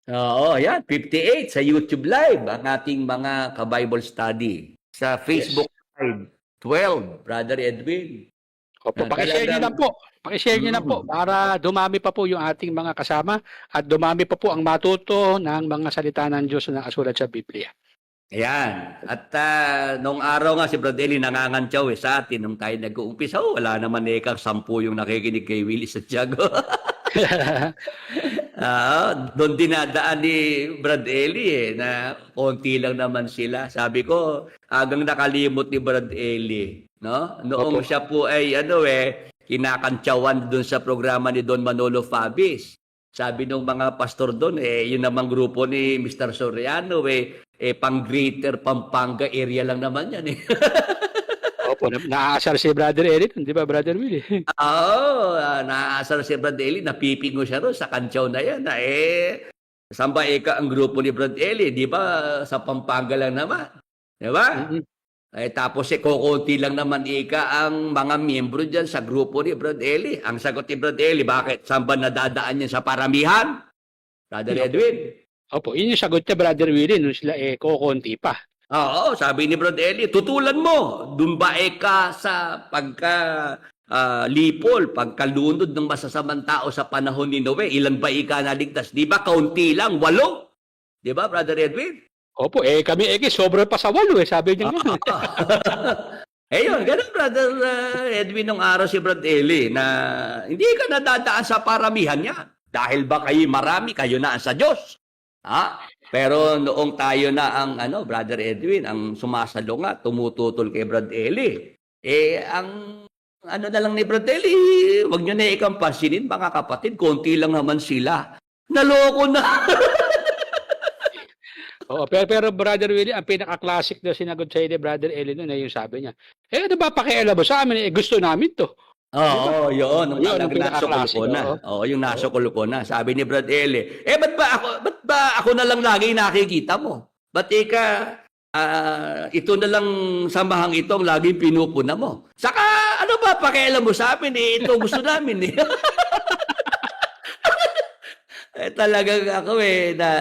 Oo, yan. 58 sa YouTube Live ang ating mga ka-Bible study. Sa Facebook Live, 12, Brother Edwin.
Opo, pakishare niyo na po. Pakishare niyo na po para dumami pa po yung ating mga kasama at dumami pa po ang matuto ng mga salita ng Diyos na nakasulat sa Biblia.
Ayan. At nung araw nga si Brad Eli nangangantyaw sa atin nung tayo nag-uumpisa. Wala naman kang 10 yung nakikinig kay Willie Santiago. Doon dinadaan ni Brad Eli na konti lang naman sila. Sabi ko, agang nakalimot ni Brad Eli. No? Noong siya po ay kinakantyawan doon sa programa ni Don Manolo Fabis. Sabi nung mga pastor doon, yun namang grupo ni Mr. Soriano, pang Greater Pampanga area lang naman yan eh.
Opo, naaasar si Brother Eli, di ba, Brother Willie?
Oo, naaasar si Brad Eli, napipingo siya ron sa kantsaw na yan. Saan ba ang grupo ni Brad Eli? Di ba sa Pampanga lang naman? Di ba?
Mhm.
Tapos kukunti lang naman ang mga miyembro dyan sa grupo ni Brad Eli. Ang sagot ni Brad Eli, bakit? Saan ba nadadaan yan sa paramihan? Brother Edwin?
Opo, yun yung sagot niya, Brother Willie, nung sila kukunti pa.
Oo, sabi ni Brad Eli, tutulan mo. Doon ba ka sa lipol, pagkalunod ng masasamang tao sa panahon ni Noe? Ilan ba ika naligtas? Di ba kaunti lang? 8? Di ba, Brother Edwin?
Opo, kami sobra pa sa 8 sabi niya nga.
Ayun, ganun, Brother Edwin, nung araw si Brad Eli na hindi ka nadadaan sa paramihan niya. Dahil ba kayo marami, kayo na sa Diyos. Pero noong tayo na ang Brother Edwin, ang sumasalungat, tumututol kay Brad Eli. Ang na lang ni Brad Eli, wag nyo na ikampasinin, mga kapatid, konti lang naman sila. Naloko na.
Oo, pero Brother Willie, ang pinaka-classic na sinagot sa ni Brother Eli noon ay yung sabi niya, ano ba pakialam mo sa amin? Gusto namin to.
Oo, yun. Nung
Yun, ang
nasukol ko na. Oo, yung nasukol ko na. Sabi ni Brad Eli, ba't ba ako na lang lagi nakikita mo? Ba't ito na lang samahang itong laging pinupuna mo? Saka, ano ba pakialam mo sa amin? Ito gusto namin eh. Talagang ako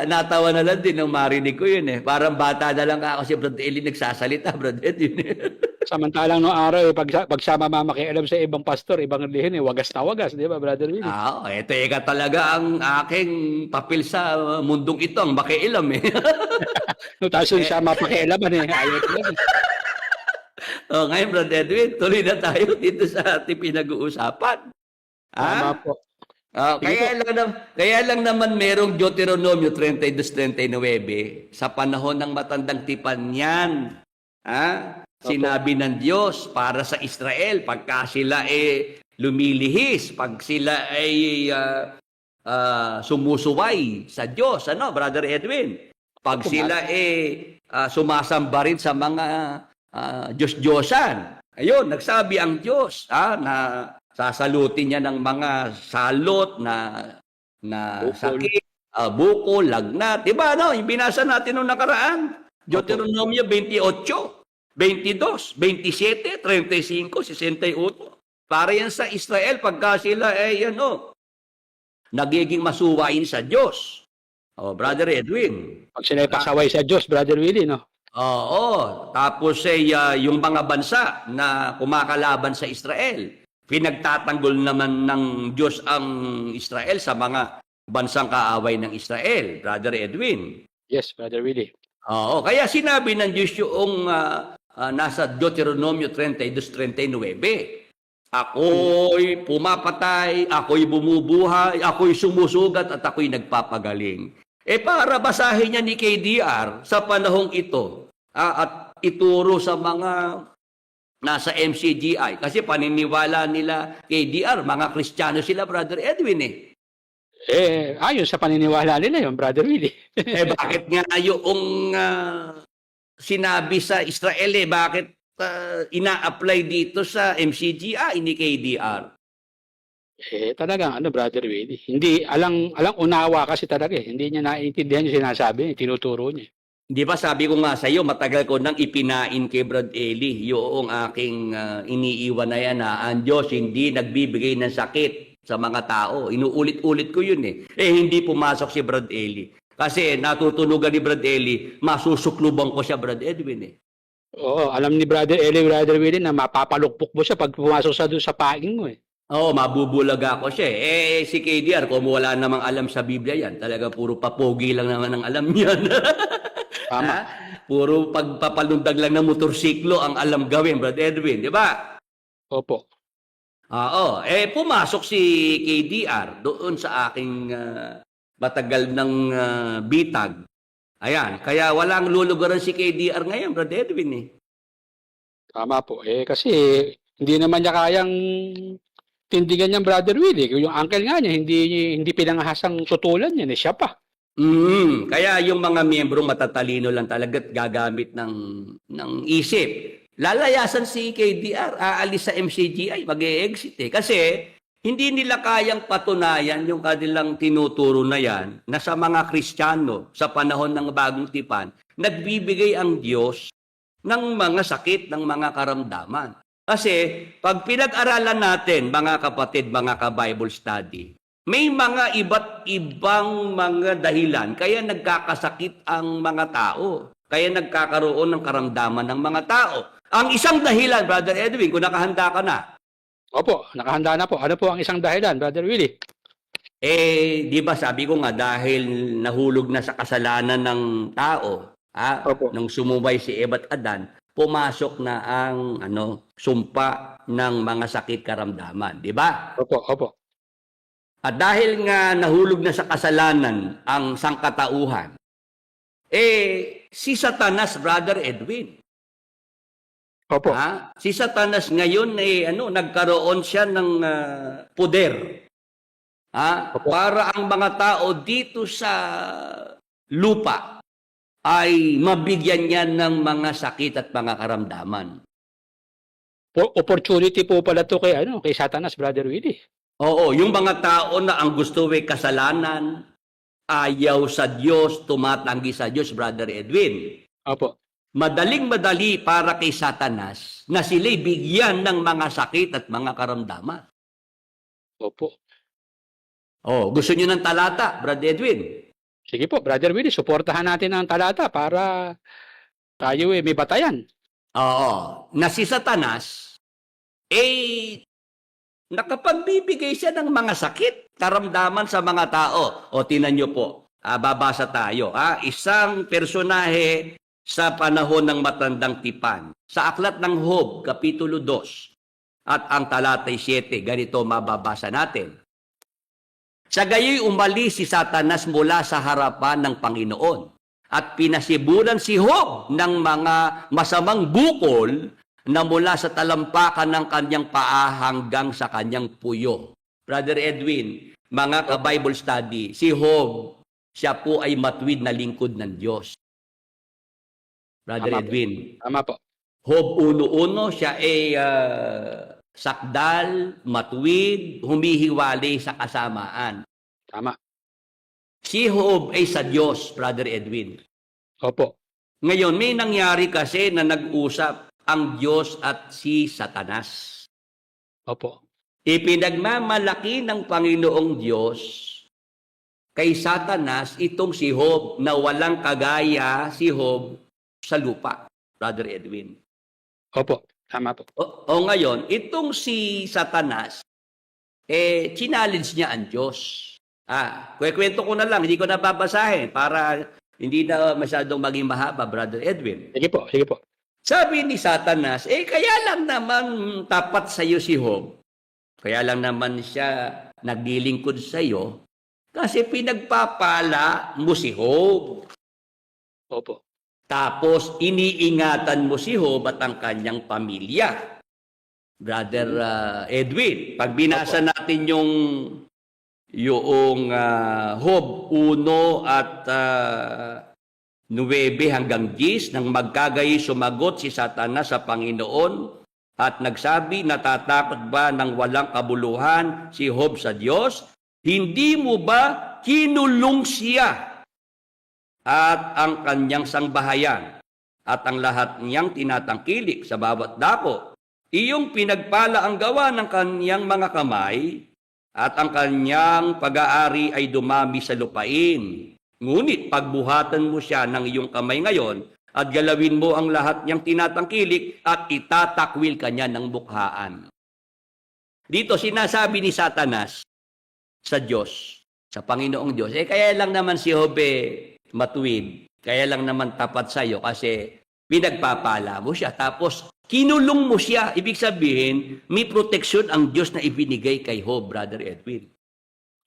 natawa na lang din nung marinig ko yun eh. Parang bata na lang ako si Brad Eli nagsasalita, Brad Edwin.
Samantalang noong araw, pagsama mamakialam sa ibang pastor, ibang lihin, wagas na wagas, di ba, Brother Willie?
Ito talaga ang aking papel sa mundong ito, ang makialam eh.
No, tapos siya mapakialaman ayaw talaga.
Ngayon, Brad Edwin, tuloy na tayo dito sa ating pinag-uusapan.
Tama po.
Kaya lang naman merong Deuteronomio 32:39 sa panahon ng matandang tipan yan. Sinabi ng Diyos para sa Israel pagka sila lumilihis, pag sila ay sumusuway sa Diyos, Brother Edwin? Pag sila sumasamba rin sa mga Diyos-Diyosan. Ayun, nagsabi ang Diyos na sasalutin niya ng mga salot na sakit, bukol, lagnat. Diba, yung binasa natin noong nakaraan? Deuteronomio 28, 22, 27, 35, 68. Para yan sa Israel pagka sila nagiging masuwain sa Diyos. Brother Edwin.
Pag sila pasaway sa Diyos, Brother Willie, no?
Oo. Tapos yung mga bansa na kumakalaban sa Israel, pinagtatanggol naman ng Diyos ang Israel sa mga bansang kaaway ng Israel, Brother Edwin.
Yes, Brother Willie.
Oo, kaya sinabi ng Diyos yung nasa Deuteronomio 32:39, ako'y pumapatay, ako'y bumubuhay, ako'y sumusugat at ako'y nagpapagaling. Para basahin niya ni KDR sa panahong ito at ituro sa mga nasa MCGI. Kasi paniniwala nila KDR, mga Kristiyano sila, Brother Edwin
Ayon sa paniniwala nila yung Brother Willie.
bakit nga yung sinabi sa Israel bakit ina-apply dito sa MCGI ni KDR?
Talagang Brother Willie. Hindi, alang unawa kasi talaga Hindi niya naiintindihan yung sinasabi, tinuturo niya.
Di ba sabi ko nga sa iyo, matagal ko nang ipinain kay Brad Eli yung aking iniiwan na yan na ang Diyos hindi nagbibigay ng sakit sa mga tao. Inuulit-ulit ko yun hindi pumasok si Brad Eli. Kasi natutunugan ni Brad Eli, masusukluban ko siya, Brad Edwin
Oo, alam ni Brother Eli, Brother Willie, na mapapalukpok mo siya pag pumasok sa doon sa paing mo
Oo, mabubulaga ko siya si KDR, kung wala namang alam sa Biblia yan, talaga puro papogi lang naman ang alam yan.
Tama.
Puro pagpapalundag lang ng motorsiklo ang alam gawin, Brad Edwin, di ba?
Opo.
Oo, pumasok si KDR doon sa aking matagal ng bitag. Ayan, kaya walang lulugaran si KDR ngayon, Brad Edwin
Tama po. Kasi hindi naman niya kayang tindigan niyang Brother Willie. Yung uncle nga niya, hindi pinangahasang sutulan niya. Siya pa.
Kaya yung mga miyembro matatalino lang talaga at gagamit ng isip. Lalayasan si KDR, aalis sa MCGI, mag-e-exit eh. Kasi hindi nila kayang patunayan yung kanilang tinuturo na yan na sa mga Kristiyano sa panahon ng bagong tipan, nagbibigay ang Diyos ng mga sakit, ng mga karamdaman. Kasi pag pinag-aralan natin, mga kapatid, mga ka-Bible study, may mga iba't ibang mga dahilan kaya nagkakasakit ang mga tao. Kaya nagkakaroon ng karamdaman ng mga tao. Ang isang dahilan, Brother Edwin, kung nakahanda ka na,
Opo, nakahanda na po. Ano po ang isang dahilan, Brother Willie?
di ba sabi ko nga dahil nahulog na sa kasalanan ng tao,
Opo.
nung sumubay si Eva at Adan, pumasok na ang sumpa ng mga sakit karamdaman, di ba?
Opo.
At dahil nga nahulog na sa kasalanan ang sangkatauhan, si Satanas, Brother Edwin,
Opo.
si Satanas ngayon nagkaroon siya ng poder. Para ang mga tao dito sa lupa ay mabigyan niya ng mga sakit at mga karamdaman.
Opportunity po pala to kay Satanas, Brother Willie.
Oo, yung mga tao na ang gusto ay kasalanan, ayaw sa Diyos, tumatanggi sa Diyos, Brother Edwin.
Opo.
Madaling-madali para kay Satanas na sila'y bigyan ng mga sakit at mga karamdaman.
Opo.
Gusto niyo ng talata, Brother Edwin?
Sige po, Brother Willie, suportahan natin ang talata para tayo may batayan.
Oo, na si Satanas, nakapagbibigay siya ng mga sakit, karamdaman sa mga tao. Tinan niyo po, babasa tayo. Isang personahe sa panahon ng matandang tipan. Sa aklat ng Job, Kapitulo 2, at ang talatay 7, ganito mababasa natin. Sa gayoy umalis si Satanas mula sa harapan ng Panginoon at pinasibulan si Job ng mga masamang bukol na mula sa talampakan ng kanyang paa hanggang sa kanyang puyo. Brother Edwin, mga ka-Bible study, si Job, siya po ay matuwid na lingkod ng Diyos. Brother
Tama
Edwin,
Tama po.
Job 1:1, siya ay sakdal, matuwid, humihiwalay sa kasamaan.
Tama.
Si Job ay sa Diyos, Brother Edwin.
Opo.
Ngayon, may nangyari kasi na nag-usap ang Diyos at si Satanas.
Opo.
Ipinagmamalaki ng Panginoong Diyos kay Satanas itong si Job na walang kagaya si Job sa lupa, Brother Edwin.
Opo. Tama po.
Ngayon, itong si Satanas, challenge niya ang Diyos. Kwento ko na lang, hindi ko na babasahin para hindi na masyadong maging mahaba, Brother Edwin.
Sige po.
Sabi ni Satanas, kaya lang naman tapat sa iyo si Job. Kaya lang naman siya naglilingkod sa iyo kasi pinagpapala mo si Job.
Opo.
Tapos iniingatan mo si Job at ang kanyang pamilya. Brother Edwin, pag binasa natin yung Job 1 at 9 hanggang 10, nang magkagayi sumagot si Satanas sa Panginoon at nagsabi, natatakot ba ng walang kabuluhan si Job sa Diyos? Hindi mo ba kinulong siya at ang kanyang sangbahayan at ang lahat niyang tinatangkilik sa bawat dako? Iyong pinagpala ang gawa ng kanyang mga kamay at ang kanyang pag-aari ay dumami sa lupain. Ngunit pagbuhatan mo siya ng iyong kamay ngayon at galawin mo ang lahat niyang tinatangkilik at itatakwil kanya ng bukhaan. Dito sinasabi ni Satanas sa Diyos, sa Panginoong Diyos, kaya lang naman si Job matuwid, kaya lang naman tapat sa iyo kasi pinagpapala mo siya. Tapos kinulong mo siya. Ibig sabihin, may proteksyon ang Diyos na ibinigay kay Job, Brother Edwin.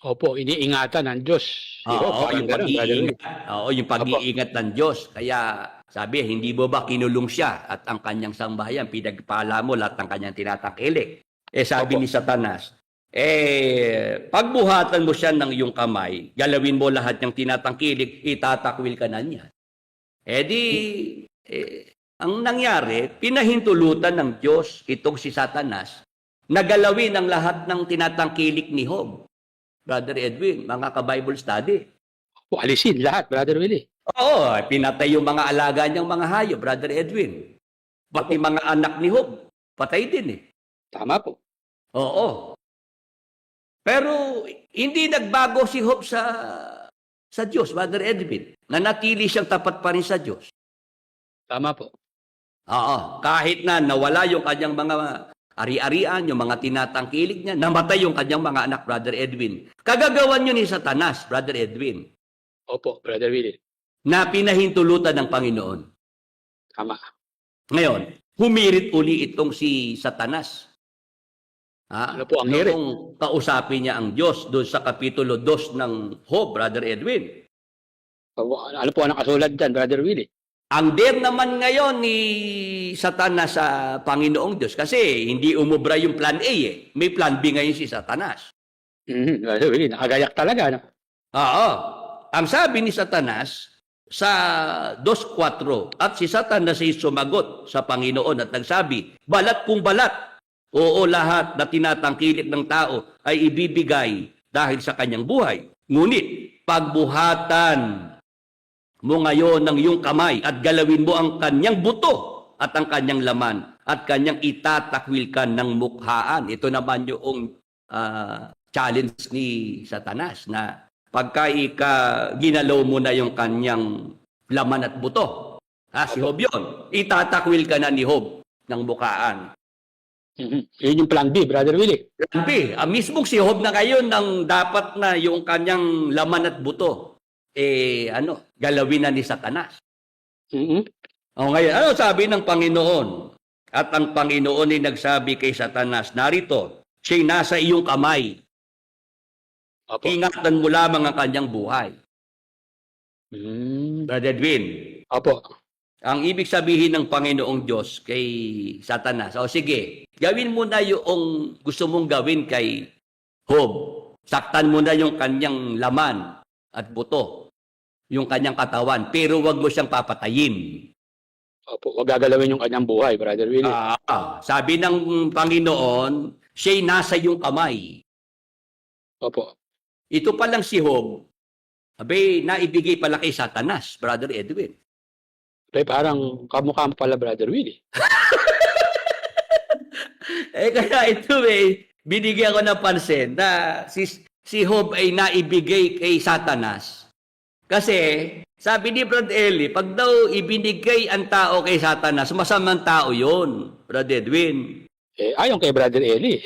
Opo, iniingatan ng Diyos.
Yung pag-iingat ng Diyos. Kaya sabi, hindi mo ba kinulong siya at ang kanyang sangbahayan, pinagpala mo lahat ng kanyang tinatangkilik. Sabi ni Satanas, pagbuhatan mo siya ng iyong kamay, galawin mo lahat ng tinatangkilik, itatakwil ka na niya. Ang nangyari, pinahintulutan ng Diyos itong si Satanas na galawin ang lahat ng tinatangkilik ni Job. Brother Edwin, mga ka-Bible study.
O, alisin lahat, Brother Willie.
Oo, pinatay yung mga alaga niyang mga hayop, Brother Edwin. Pati mga anak ni Job, patay din eh.
Tama po.
Oo. Pero hindi nagbago si Job sa Diyos, Brother Edwin. Nanatili siyang tapat pa rin sa Diyos.
Tama po.
Oo. Kahit na nawala yung kanyang mga ari-arian, yung mga tinatangkilik niya, namatay yung kanyang mga anak, Brother Edwin. Kagagawan yun ni Satanas, Brother Edwin,
Opo, Brother Willie.
na pinahintulutan ng Panginoon.
Tama.
Ngayon, humirit uli itong si Satanas.
Ano po ang hirit?
Noong kausapin niya ang Diyos doon sa Kapitulo 2 ng Job, Brother Edwin.
Ano po ang nakasulat dyan, Brother Willie?
Ang der naman ngayon ni Satanas sa Panginoong Diyos kasi hindi umubra yung plan A eh. May plan B ngayon si Satanas.
Brother Willie, nakagayak talaga. No?
Oo. Ang sabi ni Satanas sa 2:4, at si Satanas ay sumagot sa Panginoon at nagsabi, balat kung balat. Oo, lahat na tinatangkilik ng tao ay ibibigay dahil sa kanyang buhay. Ngunit, pagbuhatan mo ngayon ng iyong kamay at galawin mo ang kanyang buto at ang kanyang laman at kanyang itatakwil ka ng mukhaan. Ito naman yung challenge ni Satanas na pagka ginalaw mo na yung kanyang laman at buto. Si Job yun. Itatakwil ka na ni Job ng mukhaan.
Yun yung plan B, Brother Willie.
Plan B. Mismong si Job na ngayon ang dapat na yung kanyang laman at buto galawin na ni Satanas. Ngayon, ano sabi ng Panginoon? At ang Panginoon ay nagsabi kay Satanas, narito, siya'y nasa iyong kamay.
Opo.
Ingatan mo lamang ang kanyang buhay. Brother Edwin,
Opo.
ang ibig sabihin ng Panginoong Diyos kay Satanas, sige, gawin mo na yung gusto mong gawin kay Job. Saktan mo na yung kanyang laman at buto, yung kanyang katawan, pero wag mo siyang papatayin.
Opo, wag gagalawin yung kanyang buhay, Brother Willie.
Sabi ng Panginoon, siya'y nasa iyong kamay.
Opo.
Ito pa lang si Job, naibigay pala kay Satanas, Brother Edwin.
Parang kamukha mo pala, Brother Willie.
Kaya ito binigyan ko ng pansin na si Job ay naibigay kay Satanas. Kasi, sabi ni Brad Eli, pag daw ibinigay ang tao kay Satanas, masamang tao yun, Brad Edwin.
Ayon kay Brother Eli.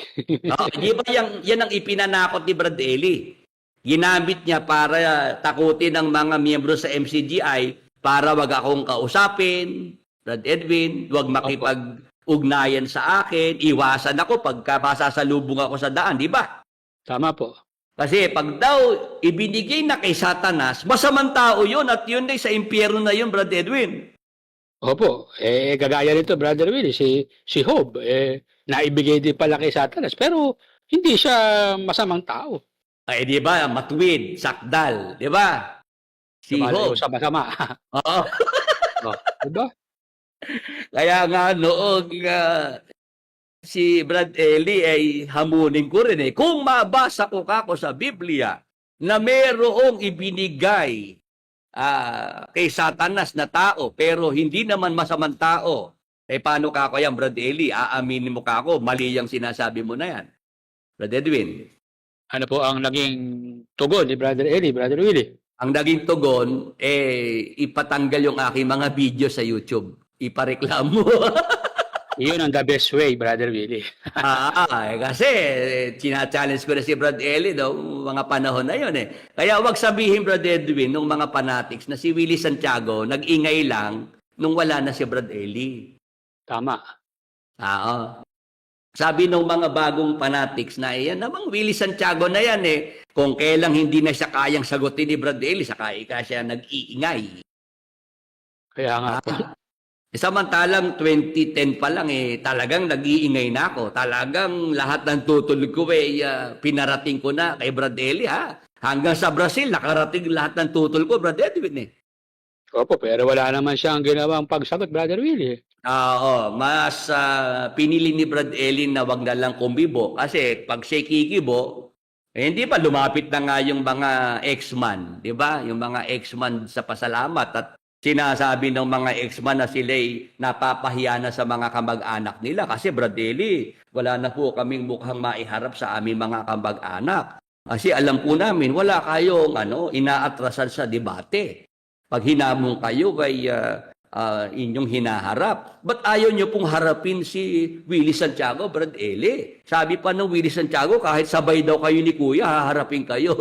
Di ba yan ang ipinanakot ni Brad Eli? Ginamit niya para takutin ang mga miyembro sa MCGI para wag akong kausapin, Brad Edwin, wag makipag-ugnayan sa akin, iwasan ako pagka masasalubong ako sa daan, di ba?
Tama po.
Kasi pag daw ibinigay na kay Satanas, masamang tao yun at yun ay sa impyerno na yun, Brad Edwin.
Opo. Gagaya nito, Brother Willie, si Job, naibigay din pala kay Satanas, pero hindi siya masamang tao.
Di ba? Matuwid, sakdal, di ba? Si Job.
Sama-sama.
Oo.
Di ba?
Kaya nga noong si Brad Eli ay hamunin ko rin kung mabasa ko kako sa Biblia na mayroong ibinigay kay Satanas na tao pero hindi naman masamang tao. Paano kako yan, Brad Eli? Aaminin mo kako, mali yung sinasabi mo na yan. Brad Edwin.
Ano po ang naging tugon ni Brother Eli, Brother Willie?
Ang naging tugon, ipatanggal yung aking mga video sa YouTube. Ipareklamo.
Iyon ang the best way, Brother Willie.
Kasi china-challenge ko na si Brad Eli daw mga panahon na yun Kaya wag sabihin, Brad Edwin, nung mga fanatics na si Willie Santiago nag-ingay lang nung wala na si Brad Eli.
Tama.
Sabi ng mga bagong fanatics na yan namang Willie Santiago na yan kung kailang hindi na siya kayang sagutin ni Brad Eli, saka siya nag-iingay.
Kaya nga po.
Samantalang 2010 pa lang talagang nag-iingay na ako. Talagang lahat ng tutulog ko pinarating ko na kay Brad Eli ha. Hanggang sa Brazil, nakarating lahat ng tutulog ko, Brad Edwin
Opo, pero wala naman siyang ginawang pagsagot, Brother Willie.
Mas pinili ni Brad Eli na wag na lang kumibo. Kasi pag siya kikibo, hindi pa lumapit na nga yung mga ex-man, di ba? Yung mga ex-man sa pasalamat at sinasabi ng mga ex-man na sila'y napapahiya na sa mga kamag-anak nila. Kasi Brad Eli, wala na po kaming mukhang maiharap sa aming mga kamag-anak. Kasi alam po namin, wala kayong inaatrasan sa debate. Pag hinamon kayo kay inyong hinaharap. Ba't ayaw nyo pong harapin si Willie Santiago, Brad Eli? Sabi pa ng Willie Santiago, kahit sabay daw kayo ni Kuya, haharapin kayo.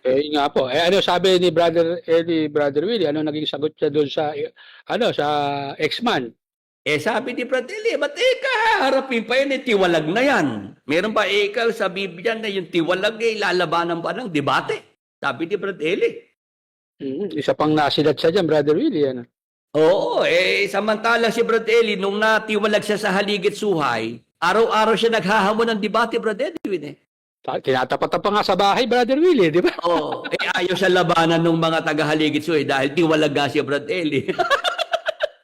Nga po. Ano sabi ni Brother Eli, Brother Willie? Ano naging sagot niya doon sa sa ex-man?
Sabi ni Brad Eli, ba't haharapin pa yan? Tiwalag na yan. Meron pa sa Biblia na yung tiwalag lalabanan pa ng debate. Sabi ni Brad Eli.
Isa pang nasilat siya dyan, Brother Willie.
Oo, samantala si Brad Eli, nung natiwalag siya sa Haligit Suhay, araw-araw siya naghahamon ng debate, Brad Edwin
Tinatapat pa nga sa bahay, Brother Willie, di ba?
Oo, ayaw siya labanan ng mga taga-Haligit Suhay dahil tiwalag nga si Brad Eli.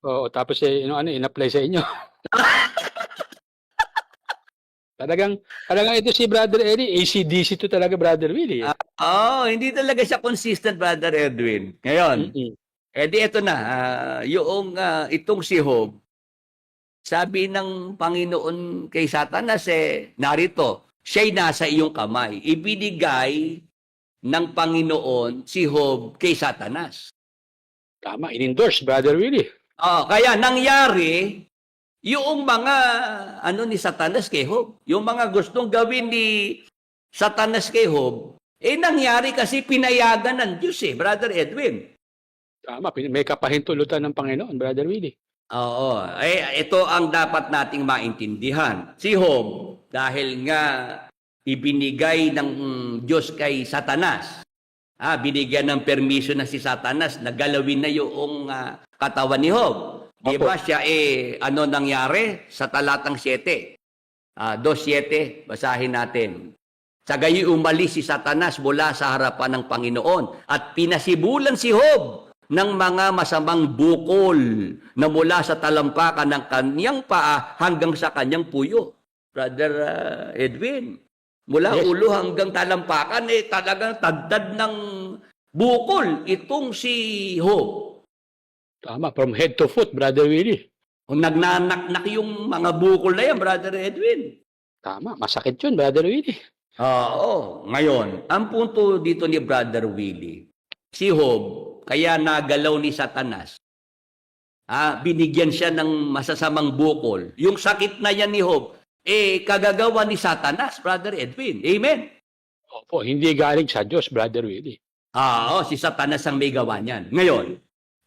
Oo, tapos in-apply sa inyo. Talagang ito si Brother Eli, AC/DC to talaga, Brother Willie.
Hindi talaga siya consistent, Brother Edwin. Ngayon, ito na, itong si Job, sabi ng Panginoon kay Satanas, narito, siya'y nasa iyong kamay. Ibinigay ng Panginoon si Job kay Satanas.
Tama, in-endorse, Brother Willie.
Kaya nangyari, yung mga ni Satanas kay Job, yung mga gustong gawin ni Satanas kay Job, nangyari kasi pinayagan ng Diyos Brother Edwin.
Tama, may kapahintulutan ng Panginoon, Brother Willie.
Oo, ito ang dapat nating maintindihan. Si Job, dahil nga ibinigay ng Diyos kay Satanas, binigyan ng permission na si Satanas na galawin na yung katawan ni Job. Di ba siya nangyari sa talatang 7? 2:7, basahin natin. Sa gayoy umalis si Satanas mula sa harapan ng Panginoon at pinasibulan si Job ng mga masamang bukol na mula sa talampakan ng kanyang paa hanggang sa kanyang puyo. Brother Edwin, mula ulo hanggang talampakan, talagang tagdad ng bukol itong si Job.
Tama, from head to foot, Brother Willie.
Kung nagnanaknak yung mga bukol na yan, Brother Edwin.
Tama, masakit yun, Brother Willie.
Oo. Ngayon, ang punto dito ni Brother Willie, si Job, kaya nagalaw ni Satanas, binigyan siya ng masasamang bukol. Yung sakit na yan ni Job, kagagawa ni Satanas, Brother Edwin. Amen?
Opo, hindi galing sa Diyos, Brother Willie.
Si Satanas ang may gawa niyan. Ngayon,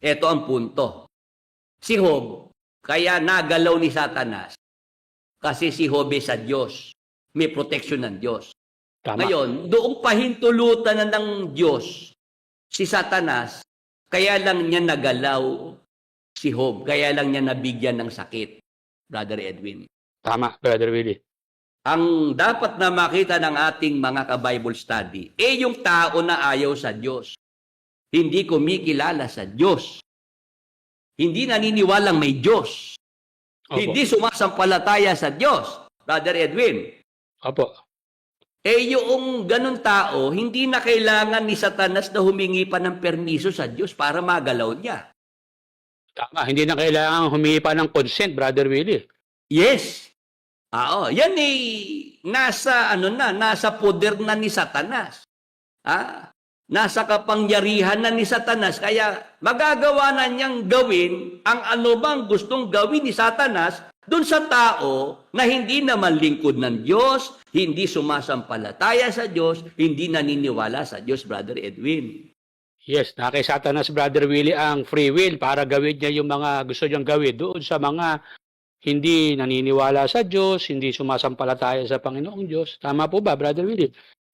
ito ang punto. Si Job, kaya nagalaw ni Satanas, kasi si Job sa Diyos. May protection ng Diyos.
Tama.
Ngayon, doong pahintulutan na ng Diyos, si Satanas, kaya lang niya nagalaw si Job, kaya lang niya nabigyan ng sakit, Brother Edwin.
Tama, Brother Willie.
Ang dapat na makita ng ating mga ka-Bible study, yung tao na ayaw sa Diyos. Hindi kumikilala sa Diyos. Hindi naniniwalang may Diyos.
Opo.
Hindi sumasampalataya sa Diyos, Brother Edwin.
Opo.
Yung ganun tao, hindi na kailangan ni Satanas na humingi pa ng permiso sa Diyos para magalaw niya.
Tama, hindi na kailangan humingi pa ng consent, Brother Willie.
Yes. Yan nasa poder na ni Satanas. Nasa kapangyarihan na ni Satanas, kaya magagawa na niyang gawin ang anumang gustong gawin ni Satanas doon sa tao na hindi naman lingkod ng Diyos, hindi sumasampalataya sa Diyos, hindi naniniwala sa Diyos, Brother Edwin.
Yes, na kay Satanas, Brother Willie, ang free will para gawin niya yung mga gusto niyang gawin doon sa mga hindi naniniwala sa Diyos, hindi sumasampalataya sa Panginoong Diyos. Tama po ba, Brother Willie?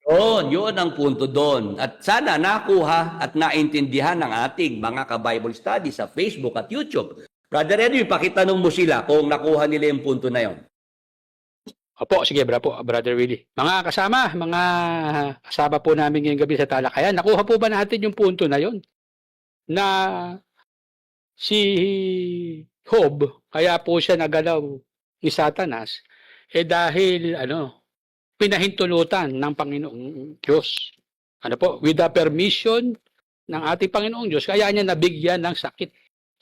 Yun ang punto doon. At sana nakuha at naintindihan ng ating mga ka-Bible study sa Facebook at YouTube. Brother Edwin, pakitanong mo sila kung nakuha nila yung punto na yon.
Opo, sige, Brother Willie. Mga kasama po namin ngayong gabi sa talakayan, nakuha po ba natin yung punto na yon? Na si Job, kaya po siya nagalaw ni Satanas, dahil pinahintulutan ng Panginoong Diyos. With the permission ng ating Panginoong Diyos, kaya niya nabigyan ng sakit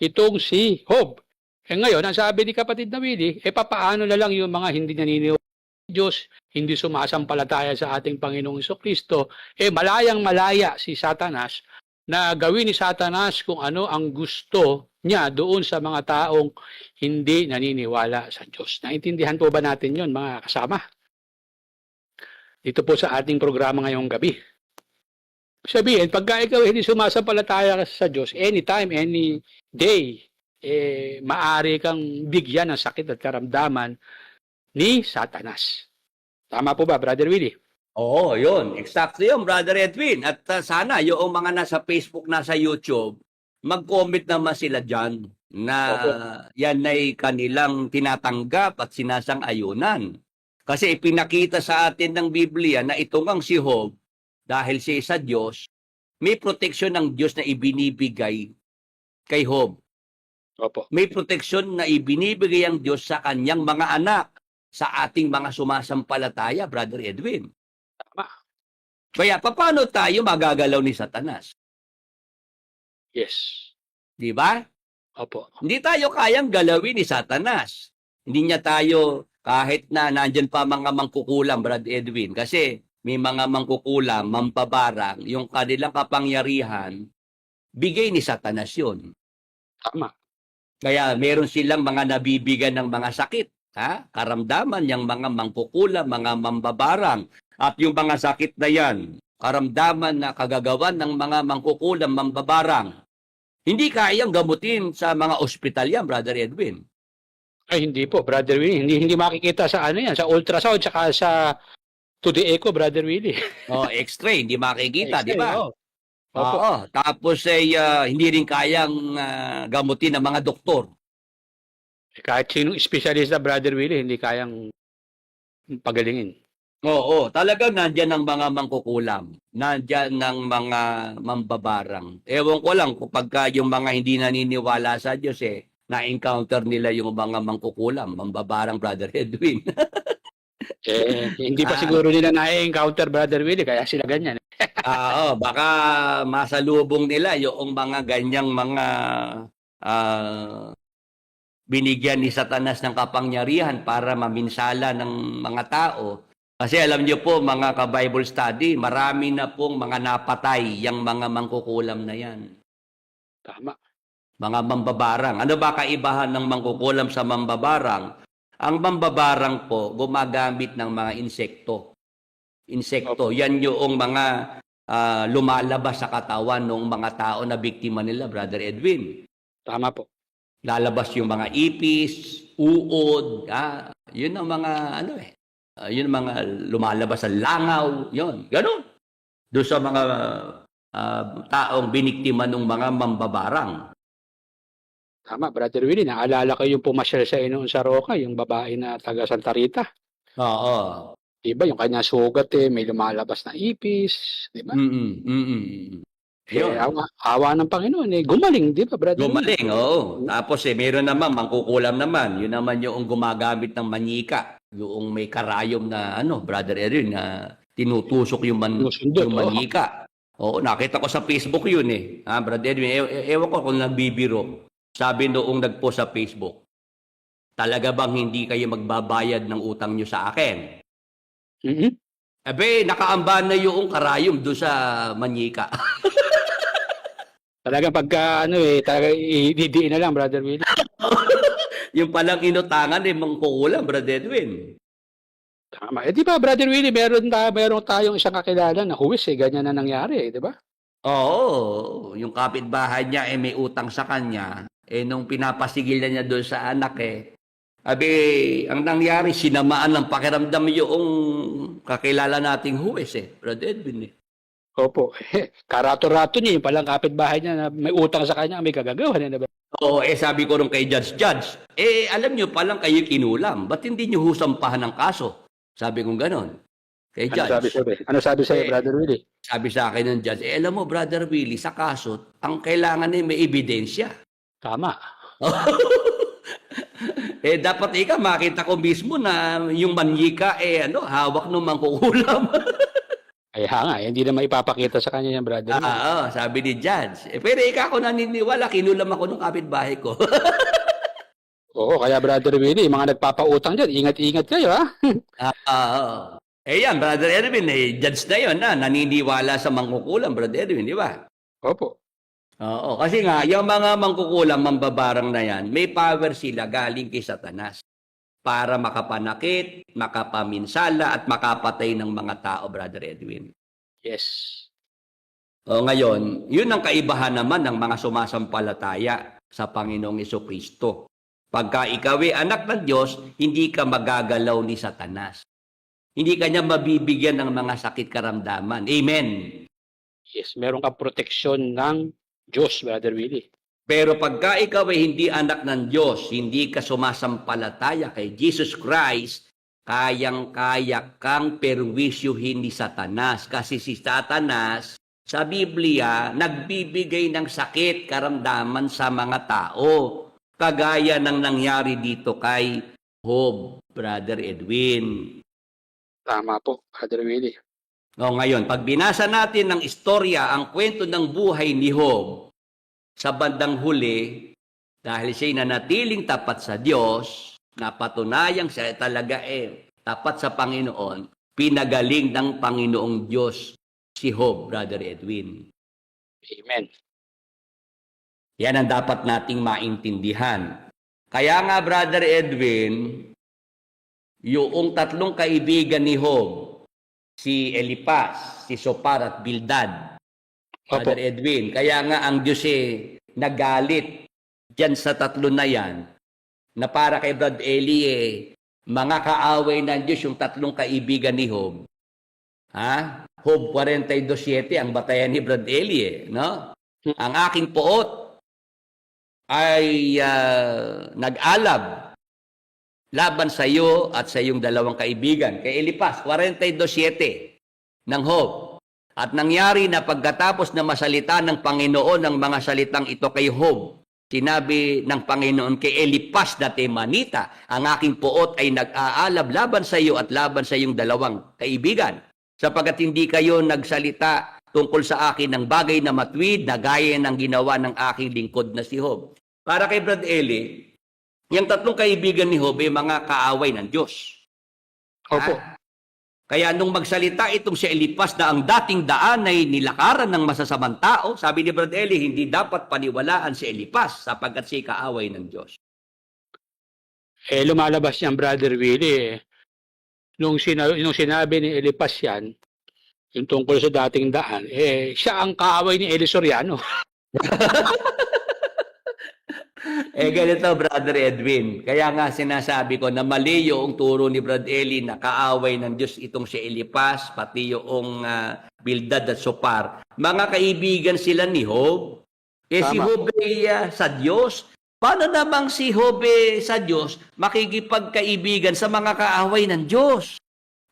itong si Job. Ngayon, ang sabi ni kapatid na Willie, papaano na lang yung mga hindi naniniwala sa Diyos, hindi sumasampalataya sa ating Panginoong Kristo, malayang-malaya si Satanas na gawin ni Satanas kung ano ang gusto niya doon sa mga taong hindi naniniwala sa Diyos. Naintindihan po ba natin yon, mga kasama? Dito po sa ating programa ngayong gabi. Sabihin, pagka ikaw hindi sumasampalataya sa Diyos, anytime, any day, maaari kang bigyan ng sakit at karamdaman ni Satanas. Tama po ba, Brother Willie?
Oo, yun. Exacto yun, Brother Edwin. At sana yung mga nasa Facebook, nasa YouTube, mag-comment naman sila dyan na yan ay kanilang tinatanggap at sinasang-ayunan. Kasi ipinakita sa atin ng Biblia na itong ang si Job, dahil siya sa Diyos, may proteksyon ng Diyos na ibinibigay kay Job.
Opo.
May proteksyon na ibinibigay ang Diyos sa kanyang mga anak, sa ating mga sumasampalataya, Brother Edwin.
Tama.
Kaya paano tayo magagalaw ni Satanas?
Yes.
Di ba?
Opo.
Hindi tayo kayang galawin ni Satanas. Hindi niya tayo, kahit na nandyan pa mga mangkukulam, Brad Edwin, kasi may mga mangkukulam, mampabarang, yung kanilang kapangyarihan, bigay ni Satanas yun.
Tama.
Kaya meron silang mga nabibigyan ng mga sakit, karamdaman yung mga mangkukulam, mga mambabarang, at yung mga sakit na yan, karamdaman na kagagawan ng mga mangkukulam, mambabarang, hindi kayang gamutin sa mga ospital yan, Brother Edwin.
Ay, hindi po, Brother Willie. Hindi makikita sa sa ultrasound, tsaka sa to the echo, Brother Willie.
X-ray, hindi makikita, di ba?
Oo.
Oo. Tapos hindi rin kayang gamutin ng mga doktor.
Kahit sinong espesyalista, Brother Willie, hindi kayang pagalingin.
Oo, talagang nandyan ang mga mangkukulam. Nandyan ng mga mambabarang. Ewan ko lang kapag yung mga hindi naniniwala sa Diyos na-encounter nila yung mga mangkukulam, mambabarang, Brother Edwin.
Hindi pa siguro nila na-encounter, Brother Willie, kaya sila ganyan.
Baka masalubong nila yung mga ganyang mga binigyan ni Satanas ng kapangyarihan para maminsala ng mga tao. Kasi alam niyo po, mga ka-Bible study, marami na pong mga napatay yung mga mangkukulam na yan.
Tama.
Mga mambabarang. Ano ba kaibahan ng mangkukulam sa mambabarang? Ang mambabarang po, gumagamit ng mga insekto. Insekto. Yan yung mga lumalabas sa katawan ng mga tao na biktima nila, Brother Edwin.
Tama po.
Lalabas yung mga ipis, uod, yun ang mga yun ang mga lumalabas sa langaw, yun. Ganun. Doon sa mga taong biniktima ng mga mambabarang.
Tama, Brother Willie. Naalala ko yung pumasyal sa noon sa Roca, yung babae na taga Santa Rita.
Oo.
Diba, yung kanya sugat may lumalabas na ipis. Diba?
Yun.
Awa ng Panginoon, gumaling, di ba, Brother?
Gumaling, oo. Tapos meron naman, mangkukulam naman. Yun naman yung gumagamit ng manika. Yung may karayom na, Brother Erin, na tinutusok yung manika. Oo, nakita ko sa Facebook yun Brother Edwin, ewan ko kung nagbibiro. Sabi noong nagpost sa Facebook, talaga bang hindi kayo magbabayad ng utang nyo sa akin?
Mm-hmm.
Nakaamban na yung karayom doon sa manika.
Talagang pagka talaga ididiin na lang, Brother Willie.
Yung palang inutangan mangkukulam, Brother Edwin.
Tama. Di ba, Brother Willie, meron tayong isang kakilala na huwis ganyan na nangyari, di ba?
Oo, yung kapitbahay niya may utang sa kanya. Nung pinapasigil niya doon sa anak Abi, ang nangyari, sinamaan ng pakiramdam yung kakilala nating huwes Brother Edwin
Opo. Karato-rato niya, yung palang kapitbahay niya na may utang sa kanya, may kagagawa niya na ba?
Oo, sabi ko rin kay Judge, alam nyo palang kayo kinulam, ba't hindi nyo husampahan ng kaso? Sabi kong ganon. Kay
Ano sabi
Judge.
sa'yo? Ano sabi sa'yo,
Eh,
Brother Willie?
Sabi sa akin ng Judge, alam mo, Brother Willie, sa kaso, ang kailangan may ebidensya.
Tama.
Dapat ikaw, makita ko mismo na yung manyika, hawak ng mangkukulam.
Kaya nga, hindi na maipapakita sa kanya yung Brother Willie.
Sabi ni Judge. Pero ikaw ako naniniwala, kinulam ako ng kapitbahay ko.
Oo, kaya Brother Willie, mga nagpapautang dyan, ingat-ingat kayo, ha?
Oo. Yan, Brother Edwin, Judge na yun, naniniwala sa mangkukulam, Brother Edwin, di ba?
Opo.
Oo, kasi nga, yung mga mangkukulam, mambabarang na yan, may power sila galing kay Satanas para makapanakit, makapaminsala, at makapatay ng mga tao, Brother Edwin.
Yes.
Ngayon, yun ang kaibahan naman ng mga sumasampalataya sa Panginoong Jesucristo. Pagka ikaw ay anak ng Diyos, hindi ka magagalaw ni Satanas. Hindi ka niya mabibigyan ng mga sakit karamdaman. Amen.
Yes, meron ka proteksyon ng Diyos, Brother Willie.
Pero pagka ikaw ay hindi anak ng Diyos, hindi ka sumasampalataya kay Jesus Christ, kayang-kaya kang perwisyuhin ni Satanas. Kasi si Satanas, sa Biblia, nagbibigay ng sakit, karamdaman sa mga tao. Kagaya ng nangyari dito kay Job, Brother Edwin.
Tama po, Brother Willie.
Ngayon, pag binasa natin ng istorya, ang kwento ng buhay ni Job, sa bandang huli, dahil siya'y nanatiling tapat sa Diyos, napatunayang siya talaga tapat sa Panginoon, pinagaling ng Panginoong Diyos si Job, Brother Edwin.
Amen.
Yan ang dapat nating maintindihan. Kaya nga, Brother Edwin, yung tatlong kaibigan ni Job, si Elipas, si Sopar at Bildad, Brother Edwin, kaya nga ang Diyos nagalit dyan sa tatlo na yan, na para kay Brad Eli, mga kaaway ng Diyos yung tatlong kaibigan ni Job. Job 42:7 ang batayan ni Brad Eli, no? Ang aking poot ay nag-alab laban sa iyo at sa iyong dalawang kaibigan. Kay Elipas, 42:7 ng Job. At nangyari na pagkatapos na masalita ng Panginoon ang mga salitang ito kay Job, sinabi ng Panginoon kay Elipas na Temanita, ang aking poot ay nag-aalab laban sa iyo at laban sa iyong dalawang kaibigan, sapagkat hindi kayo nagsalita tungkol sa akin ng bagay na matwid na gaya ng ginawa ng aking lingkod na si Job. Para kay Brad Eli, yung tatlong kaibigan ni Job ay mga kaaway ng Diyos.
Opo.
Kaya nung magsalita itong si Elipas na ang dating daan ay nilakaran ng masasamang tao, sabi ni Brad Eli, hindi dapat paniwalaan si Elipas sapagkat siya kaaway ng Diyos.
Lumalabas niyang Brother Willie, nung sinabi ni Elipas yan, yung tungkol sa dating daan, siya ang kaaway ni Eli Soriano.
Ganito, Brother Edwin. Kaya nga sinasabi ko na mali yung turo ni Brad Eli na kaaway ng Diyos itong si Elipas, pati yung Bildad at Sopar. Mga kaibigan sila ni Job. Si Job ay sa Diyos. Paano namang si Job sa Diyos makikipagkaibigan sa mga kaaway ng Diyos?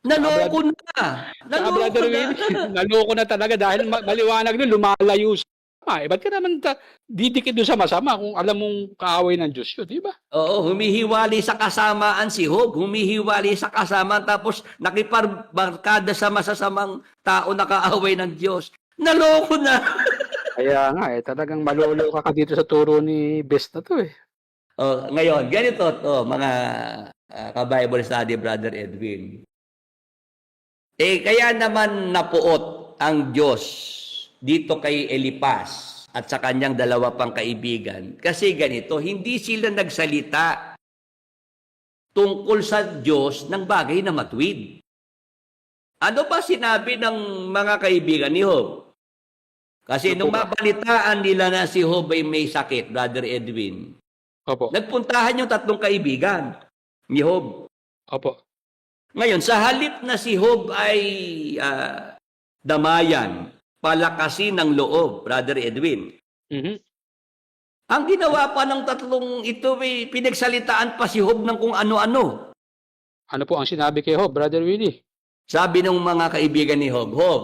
Naloko na.
Brother Willie, naloko na talaga dahil maliwanag nun, lumalayo sa ba't ka naman didikit doon sa masama kung alam mong kaaway ng Diyos yun, di ba?
Oo, humihiwalay sa kasamaan si Job, humihiwalay sa kasamaan tapos nakiparbarkada sa masasamang tao na kaaway ng Diyos. Naloko na!
Kaya nga, talagang malolo ka dito sa turo ni Best na to
Ngayon, ganito to, mga ka-Bible study, Brother Edwin. Kaya naman napuot ang Diyos dito kay Elipas at sa kanyang dalawa pang kaibigan. Kasi ganito, hindi sila nagsalita tungkol sa Diyos ng bagay na matwid. Ano ba sinabi ng mga kaibigan ni Job? Kasi nung mabalitaan nila na si Job ay may sakit, Brother Edwin,
Opo.
nagpuntahan yung tatlong kaibigan. ni Job.
Opo.
Ngayon, sa halip na si Job ay damayan, palakasin ng loob, Brother Edwin,
Mhm.
ang ginawa pa ng tatlong ito, pinagsalitaan pa si Job ng kung ano-ano.
Ano po ang sinabi kay Job, Brother Willie?
Sabi ng mga kaibigan ni Job, Job,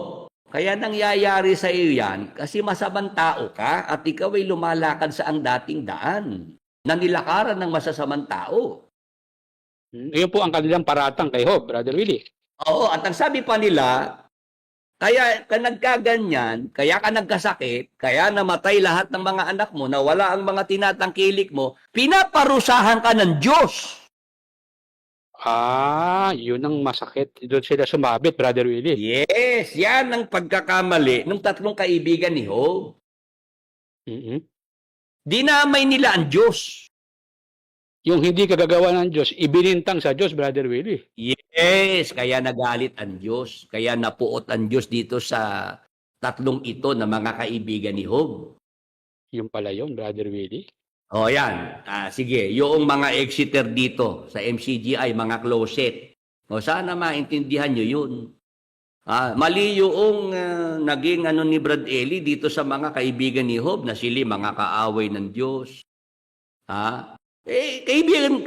kaya nangyayari sa iyo yan kasi masamang tao ka at ikaw ay lumalakad sa ang dating daan na nilakaran ng masasamang tao.
Iyon po ang kanilang paratang kay Job, Brother Willie.
Oo, at ang sabi pa nila, kaya ka nagkaganyan, kaya ka nagkasakit, kaya namatay lahat ng mga anak mo, nawala ang mga tinatangkilik mo, pinaparusahan ka ng Diyos.
Yun ang masakit. Doon sila sumabit, Brother Willie.
Yes, yan ang pagkakamali ng tatlong kaibigan ni Job.
Mhm.
Dinamay nila ang Diyos.
Yung hindi kagagawa ng Diyos, ibinintang sa Diyos, Brother Willie.
Yes, kaya nagalit ang Diyos. Kaya napuot ang Diyos dito sa tatlong ito na mga kaibigan ni Job.
Yung pala yun, Brother Willie.
O yan, sige, yung mga exiter dito sa MCGI, mga closet. O sana maintindihan nyo yun. Mali yung naging ni Brad Eli dito sa mga kaibigan ni Job na sila mga kaaway ng Diyos.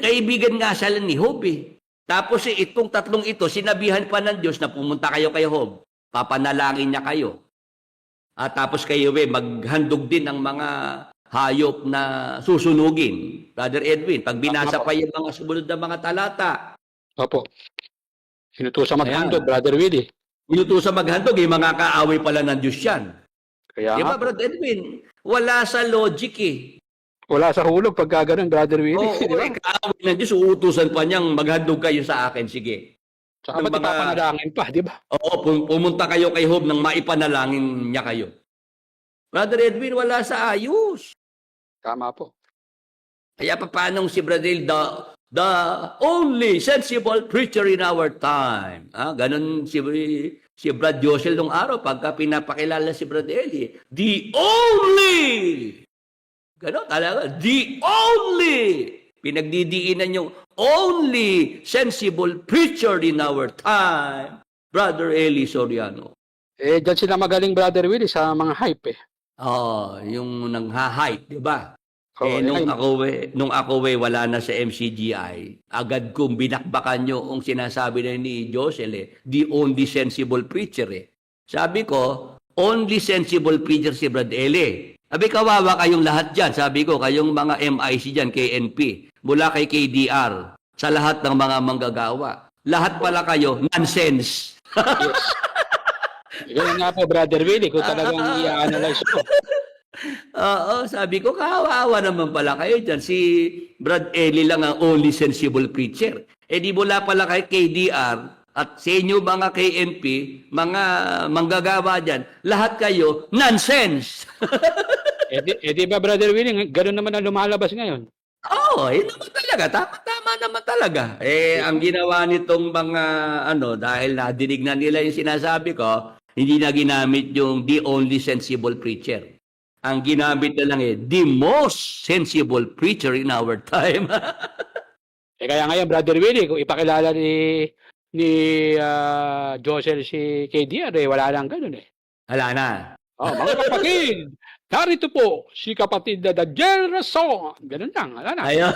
Kaibigan nga sila ni Job eh. Tapos itong tatlong ito, sinabihan pa ng Diyos na pumunta kayo kay Job. Papanalangin niya kayo. Tapos kayo maghandog din ng mga hayop na susunugin. Brother Edwin, pag binasa pa yung mga sumunod na mga talata.
Opo. Sinutusan maghandog, Brother Willie.
Inutusan maghandog, mga kaaway pala ng Diyos yan.
Kaya
Di ba,
nga,
Brother Edwin? Wala sa logic eh.
wala sa hulog pagka ganun, Brother Willie.
Oo,
Di ba?
kaaway ng Diyos, uutusan pa niyang maghandog kayo sa akin. Sige.
Saka ba't ipapanalangin pa, di ba?
Oo, pumunta kayo kay Job nang maipanalangin niya kayo. Brother Edwin, wala sa ayos.
Tama po.
Kaya paano si Brother Edwin, the only sensible preacher in our time. Ganon si Brad Josel nung araw pagka pinapakilala si Brad Eli. The only! Ganon talaga. The only! Pinagdidiinan yung only sensible preacher in our time. Brother Eli Soriano.
Diyan sila magaling, Brother Willie, sa mga hype eh.
Yung nangha-hype, di ba?
Oo,
Nung ako wala na sa MCGI, agad kong binakbakan yung sinasabi na ni Josel the only sensible preacher Sabi ko, only sensible preacher si Brad Eli. Sabi, kawawa kayong lahat dyan. Sabi ko, kayong mga MIC dyan, KNP, mula kay KDR, sa lahat ng mga manggagawa. Lahat pala kayo, nonsense.
Ganyan nga po, Brother Willie, kung talagang i-analyze ko.
Oo, sabi ko, kawawa naman pala kayo dyan. Si Brad Eli lang ang only sensible preacher. Di mula pala kay KDR at sa inyo mga KNP, mga manggagawa dyan, lahat kayo, nonsense!
Di ba, Brother Willie, ganun naman ang lumalabas ngayon.
Oo, naman talaga. Tama naman talaga. Ang ginawa nitong mga, dahil nadinig na nila yung sinasabi ko, hindi na ginamit yung the only sensible preacher. Ang ginamit na lang the most sensible preacher in our time.
Kaya ngayon, Brother Willie, kung ipakilala ni Josel si KDR, wala lang ganun eh.
Wala na.
Mga kapatid, narito po si kapatid na Daniel Rason. Ganun lang, wala na.
Ayun.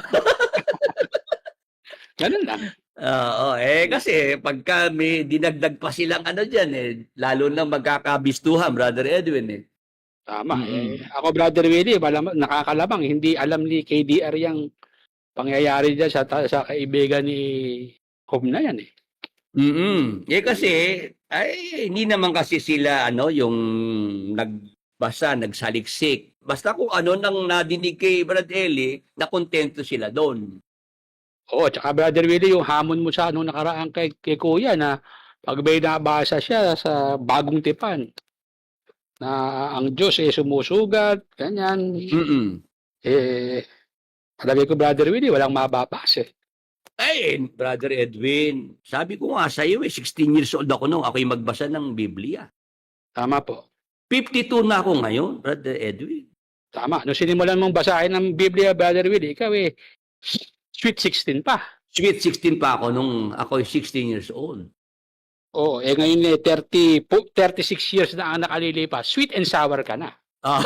Ganun lang.
Oo, kasi pagka may dinagdag pa silang dyan, lalo na magkakabistuhan, Brother Edwin
Tama. Ako, Brother Willie, nakakalamang, hindi alam ni KDR yung pangyayari dyan sa kaibigan ni Job na yan eh.
Kasi, hindi naman kasi sila, yung nagbasa, nagsaliksik. Basta kung nang nadinig kay Brad Eli, na kontento sila doon.
Oo, tsaka Brother Willie, yung hamon mo sa nakaraan kay Kuya na pag may nabasa siya sa bagong tipan na ang Diyos sumusugat, ganyan. Palagay ko, Brother Willie, walang mababase.
Brother Edwin, sabi ko nga sa iyo 16 years old ako nung ako'y magbasa ng Biblia.
Tama po.
52 na ako ngayon, Brother Edwin.
Tama. Nung sinimulan mong basahin ng Biblia, Brother Willie, ikaw sweet 16 pa.
Sweet 16 pa ako nung ako 16 years old.
Oo, ngayon 36 years na ang nakalilipas. Sweet and sour ka na.
Ah,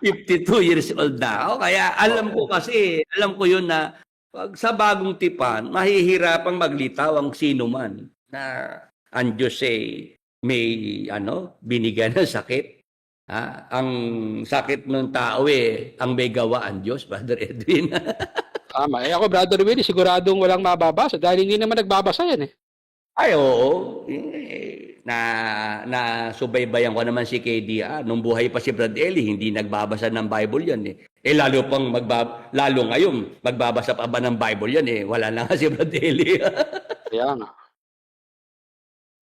52 years old na ako. Kaya alam ko yun na pag sa bagong tipan, mahihirapang maglitaw ang sino man na ang Diyos may binigyan ng sakit. Ang sakit ng tao ang may gawa ang Diyos, Brother Edwin.
Tama. Ako, Brother Willie, siguradong walang mababasa dahil hindi naman nagbabasa yan eh.
Ay, oo. Subaybayan ko naman si KDR. Nung buhay pa si Brad Eli, hindi nagbabasa ng Bible yan eh. Lalo ngayon, magbabasa pa ba ng Bible yan eh. Wala na nga si Brad Eli.
Kaya nga.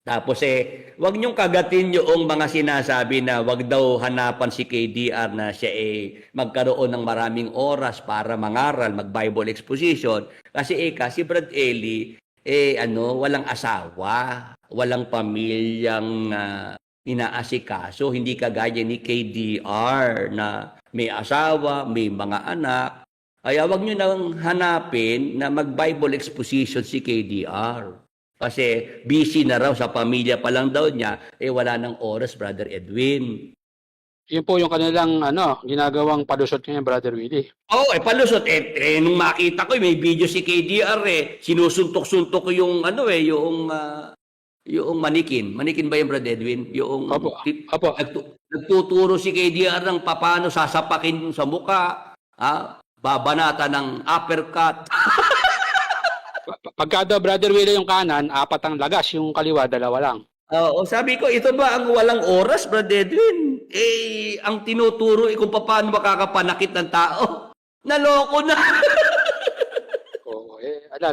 Tapos wag niyong kagatin yung mga sinasabi na wag daw hanapan si KDR na siya magkaroon ng maraming oras para mangaral, mag-Bible exposition. Kasi si Brad Eli, walang asawa, walang pamilyang inaasikaso, hindi kagaya ni KDR na may asawa, may mga anak. Kaya wag niyo nang hanapin na mag-Bible exposition si KDR. Kasi busy na raw sa pamilya pa lang daw niya, wala nang oras, Brother Edwin.
Yun po yung kanilang ginagawang palusot ngayon, Brother Willie.
Oo, palusot. Nung makita ko, may video si KDR sinusuntok-suntok ko yung yung manikin. Manikin ba yung Brother Edwin? Yung
Opo.
nagtuturo si KDR ng paano sasapakin sa muka, babanata ng uppercut.
Pagka daw, Brother Willie, yung kanan, 4 ang lagas, yung kaliwa, 2 lang.
Oo, sabi ko, ito ba ang walang oras, Brother Edwin? Ang tinuturo kung paano makakapanakit ng tao. Naloko na.
Oo,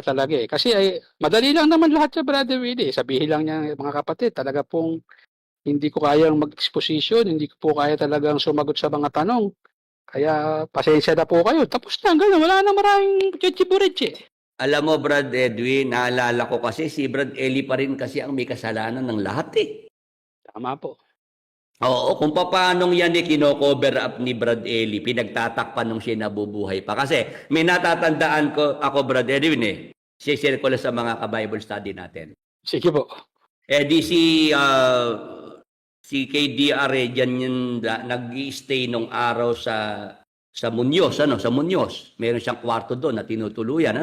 talaga eh. Kasi madali lang naman lahat sa Brother Willie. Sabihin lang niya, mga kapatid, talaga pong hindi ko kayang mag-exposition, hindi ko po kaya talagang sumagot sa mga tanong. Kaya pasensya na po kayo. Tapos na, gano'n. Wala na maraming chichiburitsi.
Alam mo, Brad Edwin, naalala ko kasi si Brad Eli pa rin kasi ang may kasalanan ng lahat
Tama po.
Oo, kung paano yan kino-cover up ni Brad Eli, pinagtatakpan nung siya nabubuhay pa. Kasi may natatandaan ko ako, Brad Edwin share ko lang sa mga ka-Bible study natin.
Sige po.
Si KDR dyan yung nag-i-stay nung araw sa Muñoz, sa Muñoz. Meron siyang kwarto doon na tinutuluyan,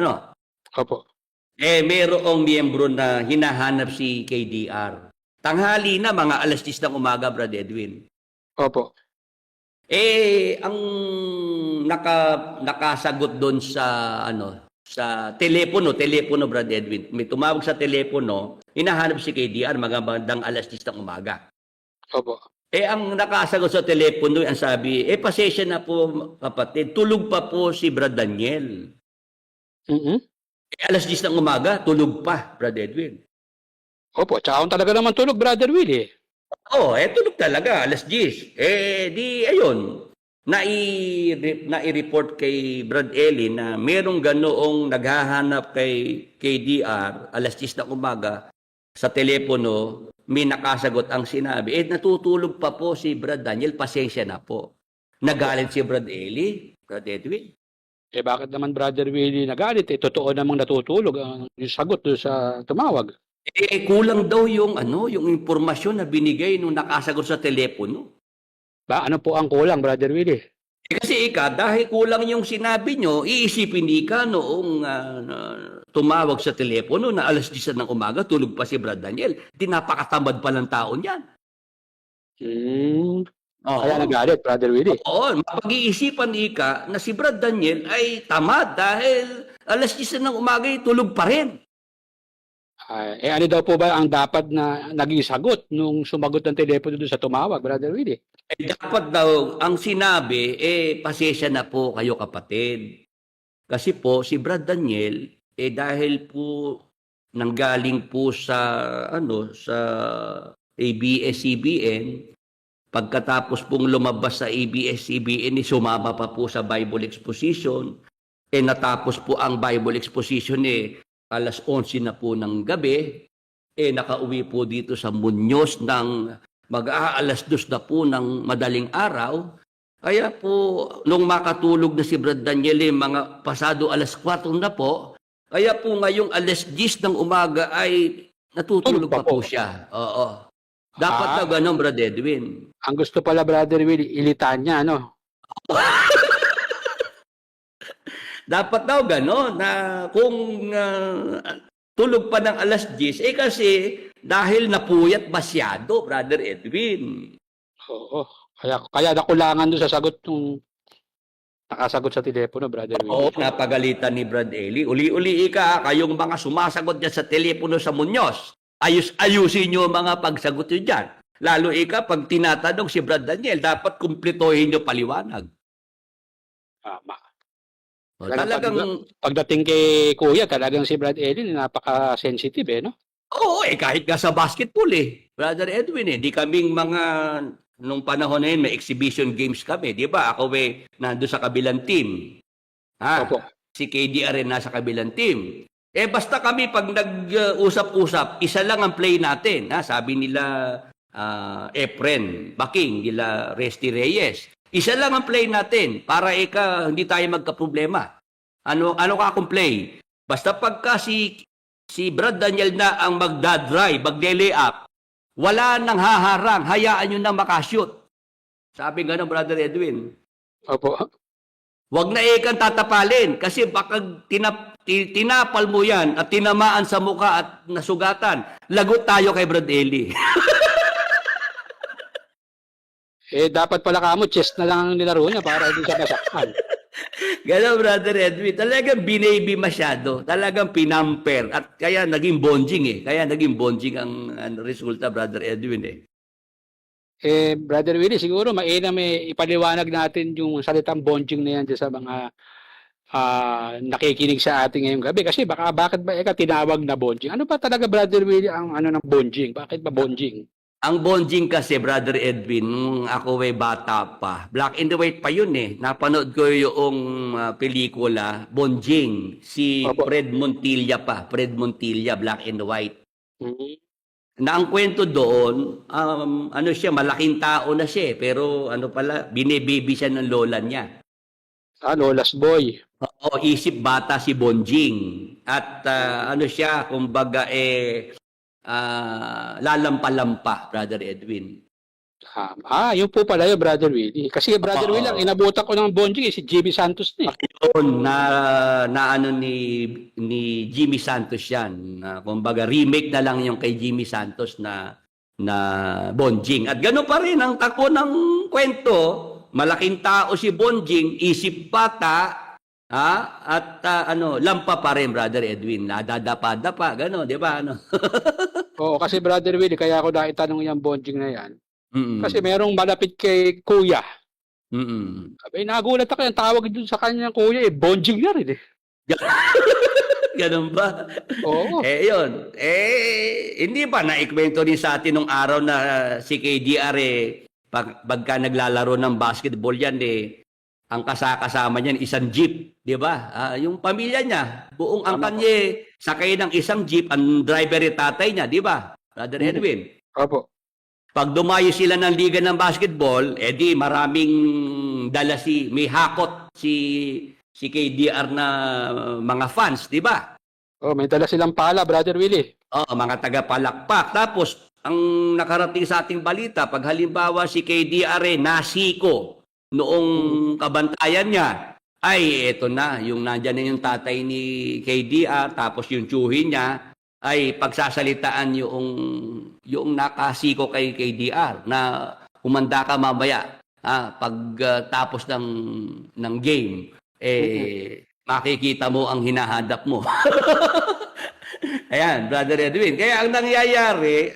Opo.
Mayroong miyembro na hinahanap si KDR. Tanghali na, mga alas 10 ng umaga, Brad Edwin.
Opo.
Ang nakasagot doon sa telepono, Brad Edwin. May tumawag sa telepono, hinahanap si KDR, magandang alas 10 ng umaga.
Opo.
Ang nakasagot sa telepono, ang sabi, pasensya na po, kapatid, tulog pa po si Brad Daniel. Alas 10 ng umaga, tulog pa, Brad Edwin.
Opo, tsaka talaga naman tulog, Brother Willie.
Tulog talaga, alas 10. Ayun, nai-report kay Brad Eli na merong ganoong naghahanap kay KDR, alas 10 ng umaga, sa telepono, may nakasagot ang sinabi, natutulog pa po si Brad Daniel, pasensya na po. Nagalit si Brad Eli, Brad Edwin.
Bakit naman, Brother Willie, nagalit? Totoo namang natutulog ang yung sagot doon sa tumawag.
Kulang daw yung impormasyon na binigay nung nakasagot sa telepono.
Ano po ang kulang, Brother Willie?
Kasi dahil kulang yung sinabi nyo, iisipin noong tumawag sa telepono na alas 10 ng umaga, tulog pa si Brad Daniel. Di napakatamad pa ng tao niyan.
Kaya nagalit, Brother Willie.
Oo, mapag-iisipan na si Brad Daniel ay tamad dahil alas 10 ng umaga tulog pa rin.
Ano daw po ba ang dapat na naging sagot nung sumagot ng telepono doon sa tumawag, Brother Willie?
Dapat daw, ang sinabi, pasensya na po kayo kapatid. Kasi po, si Brad Daniel, dahil po nanggaling po sa ABS-CBN, pagkatapos pong lumabas sa ABS-CBN, sumama pa po sa Bible Exposition, natapos po ang Bible Exposition, alas 11 na po ng gabi, nakauwi po dito sa Muñoz ng mag-aalas 2 na po ng madaling araw. Kaya po, nung makatulog na si Brad Daniel, mga pasado alas 4 na po, Kaya po ngayong alas 10 ng umaga ay natutulog
Tulog pa
pa po
po.
siya. Oo. Dapat
Ah.
na gano'n, Brad Edwin.
Ang gusto pala, Brother Willie, ilitan niya, ano?
Dapat daw gano'n na kung tulog pa ng alas 10, eh kasi dahil napuyat masyado, Brother Edwin.
Oo. Kaya nakulangan doon sa sagot nung nakasagot sa telepono, Brother
Oo,
Willie.
napagalitan ni Brad Eli. Uli-uli kayong mga sumasagot dyan sa telepono sa Muñoz. Ayusin nyo mga pagsagot nyo dyan. Lalo pag tinatanong si Brad Daniel, dapat kumpletohin nyo paliwanag.
Tama.
O, talagang,
Pagdating kay Kuya, talagang si Brad Ellen, napaka-sensitive, eh, no?
oo kahit nga sa basketball Brother Edwin di kaming mga, nung panahon na yun, may exhibition games kami, di ba? Ako nandun sa kabilang team.
Opo.
Si KDR rin nasa kabilang team. Basta kami pag nag-usap-usap, isa lang ang play natin. Sabi nila Efren Baking, nila Resty Reyes. Isa lang ang play natin para hindi tayo magka-problema. Ano ka akong play? Basta pagka si Brad Daniel na ang magdadrive, mag-lay up, wala nang haharang, hayaan nyo na makashoot. Sabi nga ng Brother Edwin.
Opo.
Huwag na kang tatapalin kasi baka tinapal mo yan at tinamaan sa mukha at nasugatan. Lagot tayo kay Brad Eli.
Dapat pala kamo, chest na lang ang nilaro niya para hindi siya masaktan.
Gano'n, Brother Edwin. Talagang binaby masyado. Talagang pinamper. At kaya naging bonjing Kaya naging bonjing ang resulta, Brother Edwin
Brother Willie, siguro mainam ipaliwanag natin yung salitang bonding na yan dyan sa mga nakikinig sa ating ngayong gabi. Kasi bakit ba tinawag na bonding? Ano ba talaga, Brother Willie, ang ano ng bonding? Bakit ba bonding?
Ang bonjing kasi, Brother Edwin, nung ako bata pa, black and white pa yun Napanood ko yung pelikula, Bonjing. Si
Opo.
Fred Montilla pa. Fred Montilla, black and white.
Mhm.
Na ang kwento doon, siya, malaking tao na siya pero pala, binibaby siya ng lola niya.
Lola's boy.
Oo, isip bata si Bonjing. At siya, kumbaga lalampa-lampa, Brother Edwin.
Yun po pala yun, Brother Willie. Kasi Brother
Oo.
Willie, ang inabutan ko ng bonding si Jimmy Santos na
Yun, na ni Jimmy Santos yan. Kumbaga, remake na lang yung kay Jimmy Santos na Bonjing. At gano'n pa rin ang takbo ng kwento. Malaking tao si Bonjing, isip bata, at lampa pa rin, Brother Edwin. Nadadapa-dapa, gano'n, di ba?
Oo, kasi Brother Willie, kaya ako naitanong yung bonding na yan.
Mm-mm.
Kasi merong malapit kay Kuya.
Mm-mm.
Nagulat ako yung tawag dun sa kanyang Kuya, bonding na rin
Ganun ba?
Oo.
Yun. Hindi ba naikwento din sa atin nung araw na si KDR pagka naglalaro ng basketball yan ang kasama niyan isang jeep, di ba? Yung pamilya niya, buong angkan niya, sakay ng isang jeep, ang driver tatay niya, di ba? Brother Edwin.
Opo.
Pag dumayo sila ng liga ng basketball, di maraming may hakot si KDR na mga fans, di ba?
May dala silang pala, Brother Willie.
Oo, mga taga-palakpak. Tapos, ang nakarating sa ating balita, pag halimbawa si KDR nasiko noong kabantayan niya, ay eto na, yung nandyan na yung tatay ni KDR, tapos yung tsuhin niya, ay pagsasalitaan yung nakasiko kay KDR na humanda ka mamaya pag tapos ng game makikita mo ang hinahanap mo. Ayan, Brother Edwin. Kaya ang nangyayari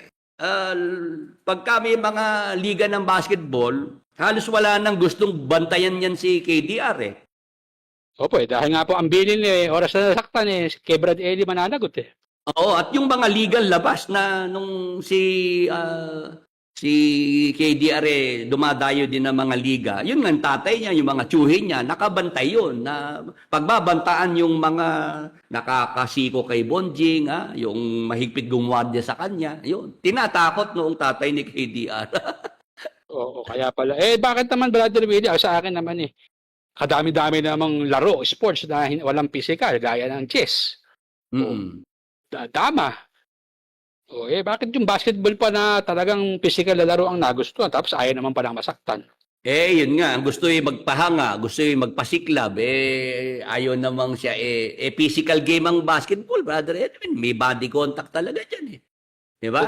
pag kami mga liga ng basketball, halos wala nang gustong bantayan yan si KDR
Opo, dahil nga po ang bilin oras na nasaktan kay Brad Eli mananagot
Oo, at yung mga legal labas na nung si KDR dumadayo din ng mga liga, yun nga tatay niya, yung mga tsuhin niya, nakabantay yun na pagbabantaan yung mga nakakasiko kay Bonjing, yung mahigpit gumwardya sa kanya, yun. Tinatakot noong tatay ni KDR.
Oo, kaya pala. Bakit naman, Brother Willie? Sa akin naman kadami-dami namang laro, sports na walang physical, gaya ng chess.
Mm.
Tama. Bakit yung basketball pa na talagang physical na laro ang nagustuhan tapos ayaw naman palang masaktan?
Yun nga, gusto magpahanga, gusto magpasiklab, ayaw namang siya, physical game ang basketball, Brother Edwin. May body contact talaga dyan, eh. Di ba?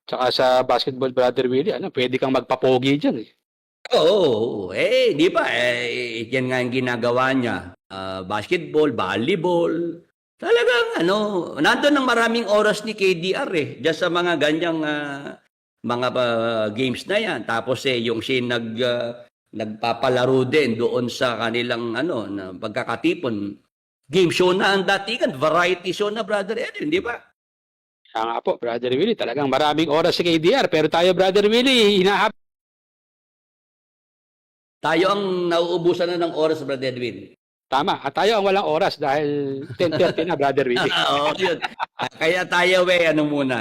Tsaka sa basketball, Brother Willie, pwede kang magpapogi dyan, eh.
Oo, di ba? Yan nga ang ginagawa niya. Basketball, volleyball. Talagang, nandun ang maraming oras ni KDR, Diyan sa mga ganyang mga games na yan. Tapos yung nagpapalaro din doon sa kanilang na pagkakatipon. Game show na ang datingan, variety show na, Brother Edwin, di ba?
Kaya nga po, Brother Willie, talagang maraming oras si KDR. Pero tayo, Brother Willie,
Tayo ang nauubusan na ng oras, Brother Edwin.
Tama. At tayo ang walang oras dahil 10:30 na, Brother Willie.
Oo, yun. Kaya tayo, muna,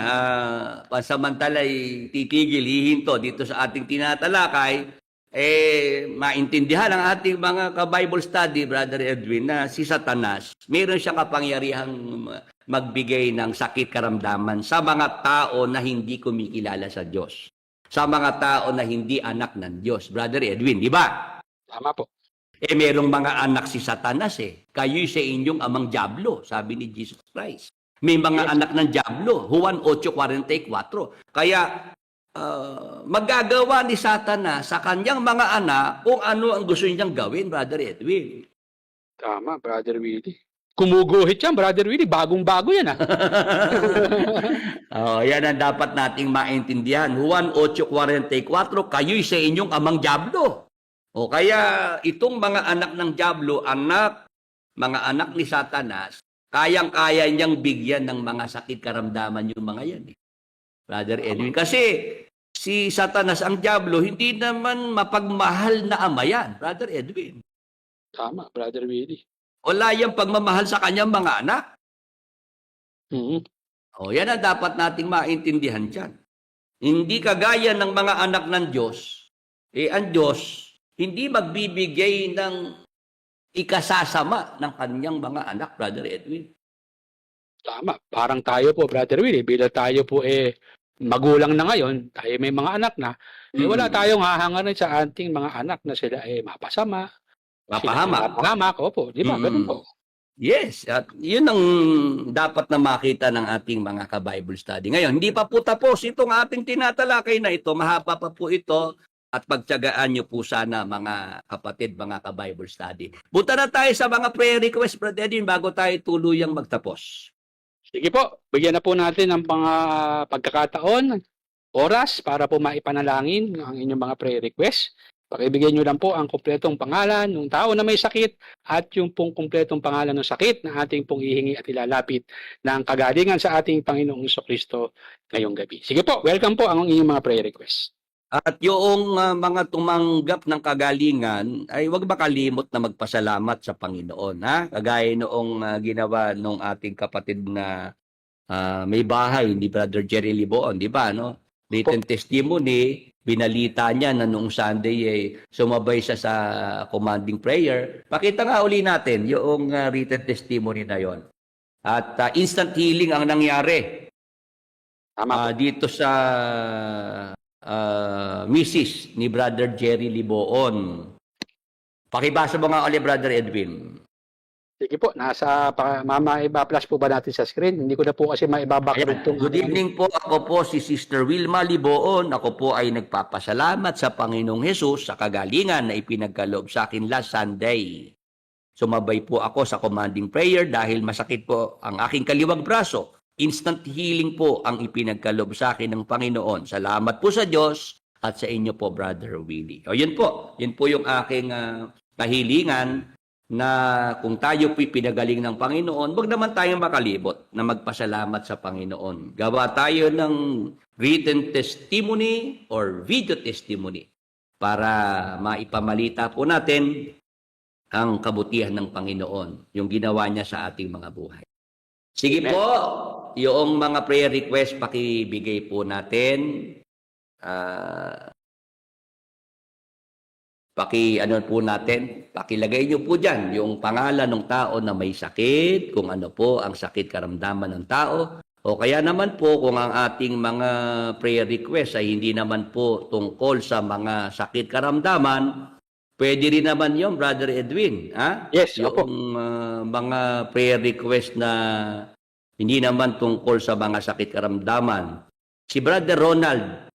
pansamantala titigil, hihinto dito sa ating tinatalakay, maintindihan ang ating mga ka-Bible study, Brother Edwin, na si Satanas, mayroon siyang kapangyarihang magbigay ng sakit karamdaman sa mga tao na hindi kumikilala sa Diyos. Sa mga tao na hindi anak ng Diyos, Brother Edwin, di ba?
Tama po.
Merong mga anak si Satanas, Kayo'y sa inyong amang Diablo, sabi ni Jesus Christ. May mga anak ng Diablo, Juan 8:44. Kaya magagawa ni Satanas sa kanyang mga anak kung ano ang gusto niyang gawin, Brother Edwin.
Tama, Brother Willie. Kumuguhit yan, Brother Willie. Bagong-bago yan,
Yan ang dapat nating maintindihan. Juan 8:44, kayo'y sa inyong amang Diablo. O kaya itong mga anak ng Diablo, mga anak ni Satanas, kayang-kaya niyang bigyan ng mga sakit karamdaman yung mga yan. Brother Edwin. Kasi si Satanas, ang Diablo, hindi naman mapagmahal na ama yan, Brother Edwin.
Tama, Brother Willie.
Wala yung pagmamahal sa kanyang mga anak. Yan ang dapat nating maintindihan dyan. Hindi kagaya ng mga anak ng Diyos, ang Diyos, hindi magbibigay ng ikasasama ng kanyang mga anak, Brother Edwin.
Tama. Parang tayo po, Brother Willie, bilang tayo po magulang na ngayon, tayo may mga anak na, wala tayong hahangarin sa ating mga anak na sila mapasama. Mapahamak, opo. Di ba? Ganun po.
Yes. At yun ang dapat na makita ng ating mga ka-Bible study. Ngayon, hindi pa po tapos itong ating tinatalakay na ito. Mahaba pa po ito. At pagtiyagaan niyo po sana, mga kapatid, mga ka-Bible study. Punta na tayo sa mga prayer request, Brother Edwin, bago tayo tuluyang magtapos.
Sige po, bigyan na po natin ng mga pagkakataon, oras para po maipanalangin ang inyong mga prayer request. Pakibigyan nyo lang po ang kumpletong pangalan ng tao na may sakit at yung pong kumpletong pangalan ng sakit na ating pong ihingi at ilalapit ng kagalingan sa ating Panginoong Jesucristo ngayong gabi. Sige po, welcome po ang inyong mga prayer request.
At yung mga tumanggap ng kagalingan ay huwag makalimot na magpasalamat sa Panginoon. Kagaya noong ginawa nung ating kapatid na may bahay ni Brother Jerry Liboon, di ba? Written testimony, binalita niya na noong Sunday sumabay siya sa commanding prayer. Pakita nga uli natin yung written testimony na yon. At instant healing ang nangyari. Dito sa Mrs. ni Brother Jerry Liboon. Pakibasa mo nga ulit, Brother Edwin.
Sige po, maiba-flash po ba natin sa screen? Hindi ko na po kasi maibabakit itong...
Good evening po, ako po si Sister Wilma Liboon. Ako po ay nagpapasalamat sa Panginoong Hesus sa kagalingan na ipinagkaloob sa akin last Sunday. Sumabay po ako sa commanding prayer dahil masakit po ang aking kaliwag braso. Instant healing po ang ipinagkaloob sa akin ng Panginoon. Salamat po sa Diyos at sa inyo po, Brother Willie. Yun po yung aking kahilingan na kung tayo po'y pinagaling ng Panginoon, wag naman tayong makalibot na magpasalamat sa Panginoon. Gawa tayo ng written testimony or video testimony para maipamalita po natin ang kabutihan ng Panginoon, yung ginawa niya sa ating mga buhay. Sige po, yung mga prayer request, pakibigay po natin. ano po natin, pakilagay niyo po dyan yung pangalan ng tao na may sakit, kung ano po ang sakit karamdaman ng tao, o kaya naman po kung ang ating mga prayer request ay hindi naman po tungkol sa mga sakit karamdaman, pwede rin naman yon, Brother Edwin. Ha?
Yes, opo.
Yung mga prayer request na hindi naman tungkol sa mga sakit karamdaman. Si Brother Ronald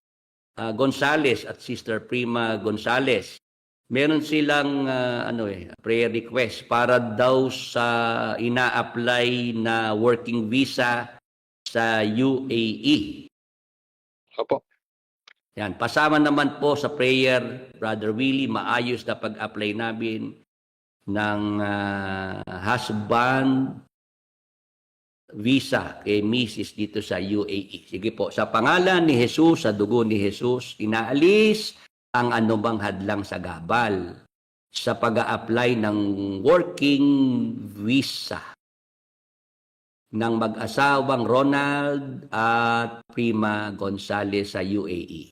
Gonzales at Sister Prima Gonzales, meron silang prayer request para daw sa ina-apply na working visa sa UAE.
Opo.
Yan, pasama naman po sa prayer, Brother Willie, maayos na pag-apply namin ng husband visa kay Mrs. dito sa UAE. Sige po, sa pangalan ni Jesus, sa dugo ni Jesus, inaalis ang anumang hadlang sa gabal sa pag-a-apply ng working visa ng mag-asawang Ronald at Prima Gonzales sa UAE.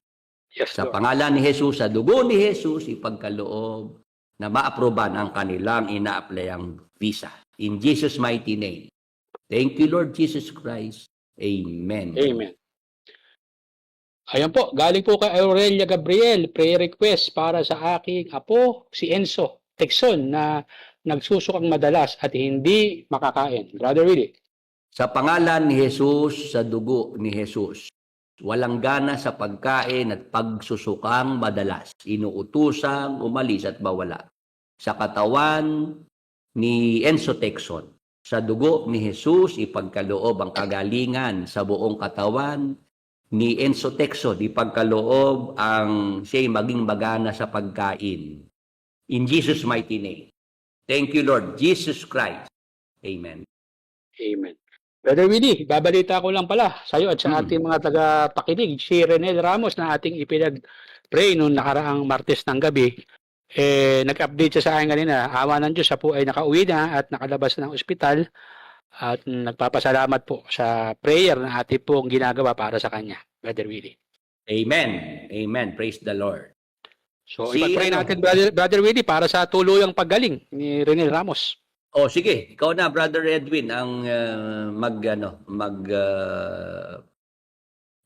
Yes,
Sa
Lord.
pangalan ni Jesus, sa dugo ni Jesus, ipagkaloob na maaproban ang kanilang ina-applyang visa. In Jesus' mighty name. Thank you, Lord Jesus Christ. Amen.
Amen. Ayan po, galing po kay Aurelia Gabriel, prayer request para sa aking apo, si Enzo Texon, na nagsusukang madalas at hindi makakain. Brother Willie.
Sa pangalan ni Jesus, sa dugo ni Jesus, walang gana sa pagkain at pagsusukang madalas, inuutusang umalis at mawala. Sa katawan ni Enzo Texon, sa dugo ni Jesus, ipagkaloob ang kagalingan sa buong katawan ni Enzo Texon, ipagkaloob ang siya'y maging magana sa pagkain. In Jesus' mighty name. Thank you, Lord Jesus Christ. Amen.
Amen. Brother Willie, babalita ko lang pala sa iyo at sa ating mga taga-pakinig, si Renel Ramos na ating ipinag-pray noong nakaraang Martes ng gabi, nag-update siya sa akin kanina, awa ng Diyos, siya po ay nakauwi na at nakalabas na ng ospital at nagpapasalamat po sa prayer na ating pong ginagawa para sa kanya, Brother Willie.
Amen. Amen. Praise the Lord.
So,
Si
ipag-pray
ano?
natin, Brother Willie, para sa tuluyang paggaling ni Renel Ramos.
Oh, sige. Ikaw na, Brother Edwin, ang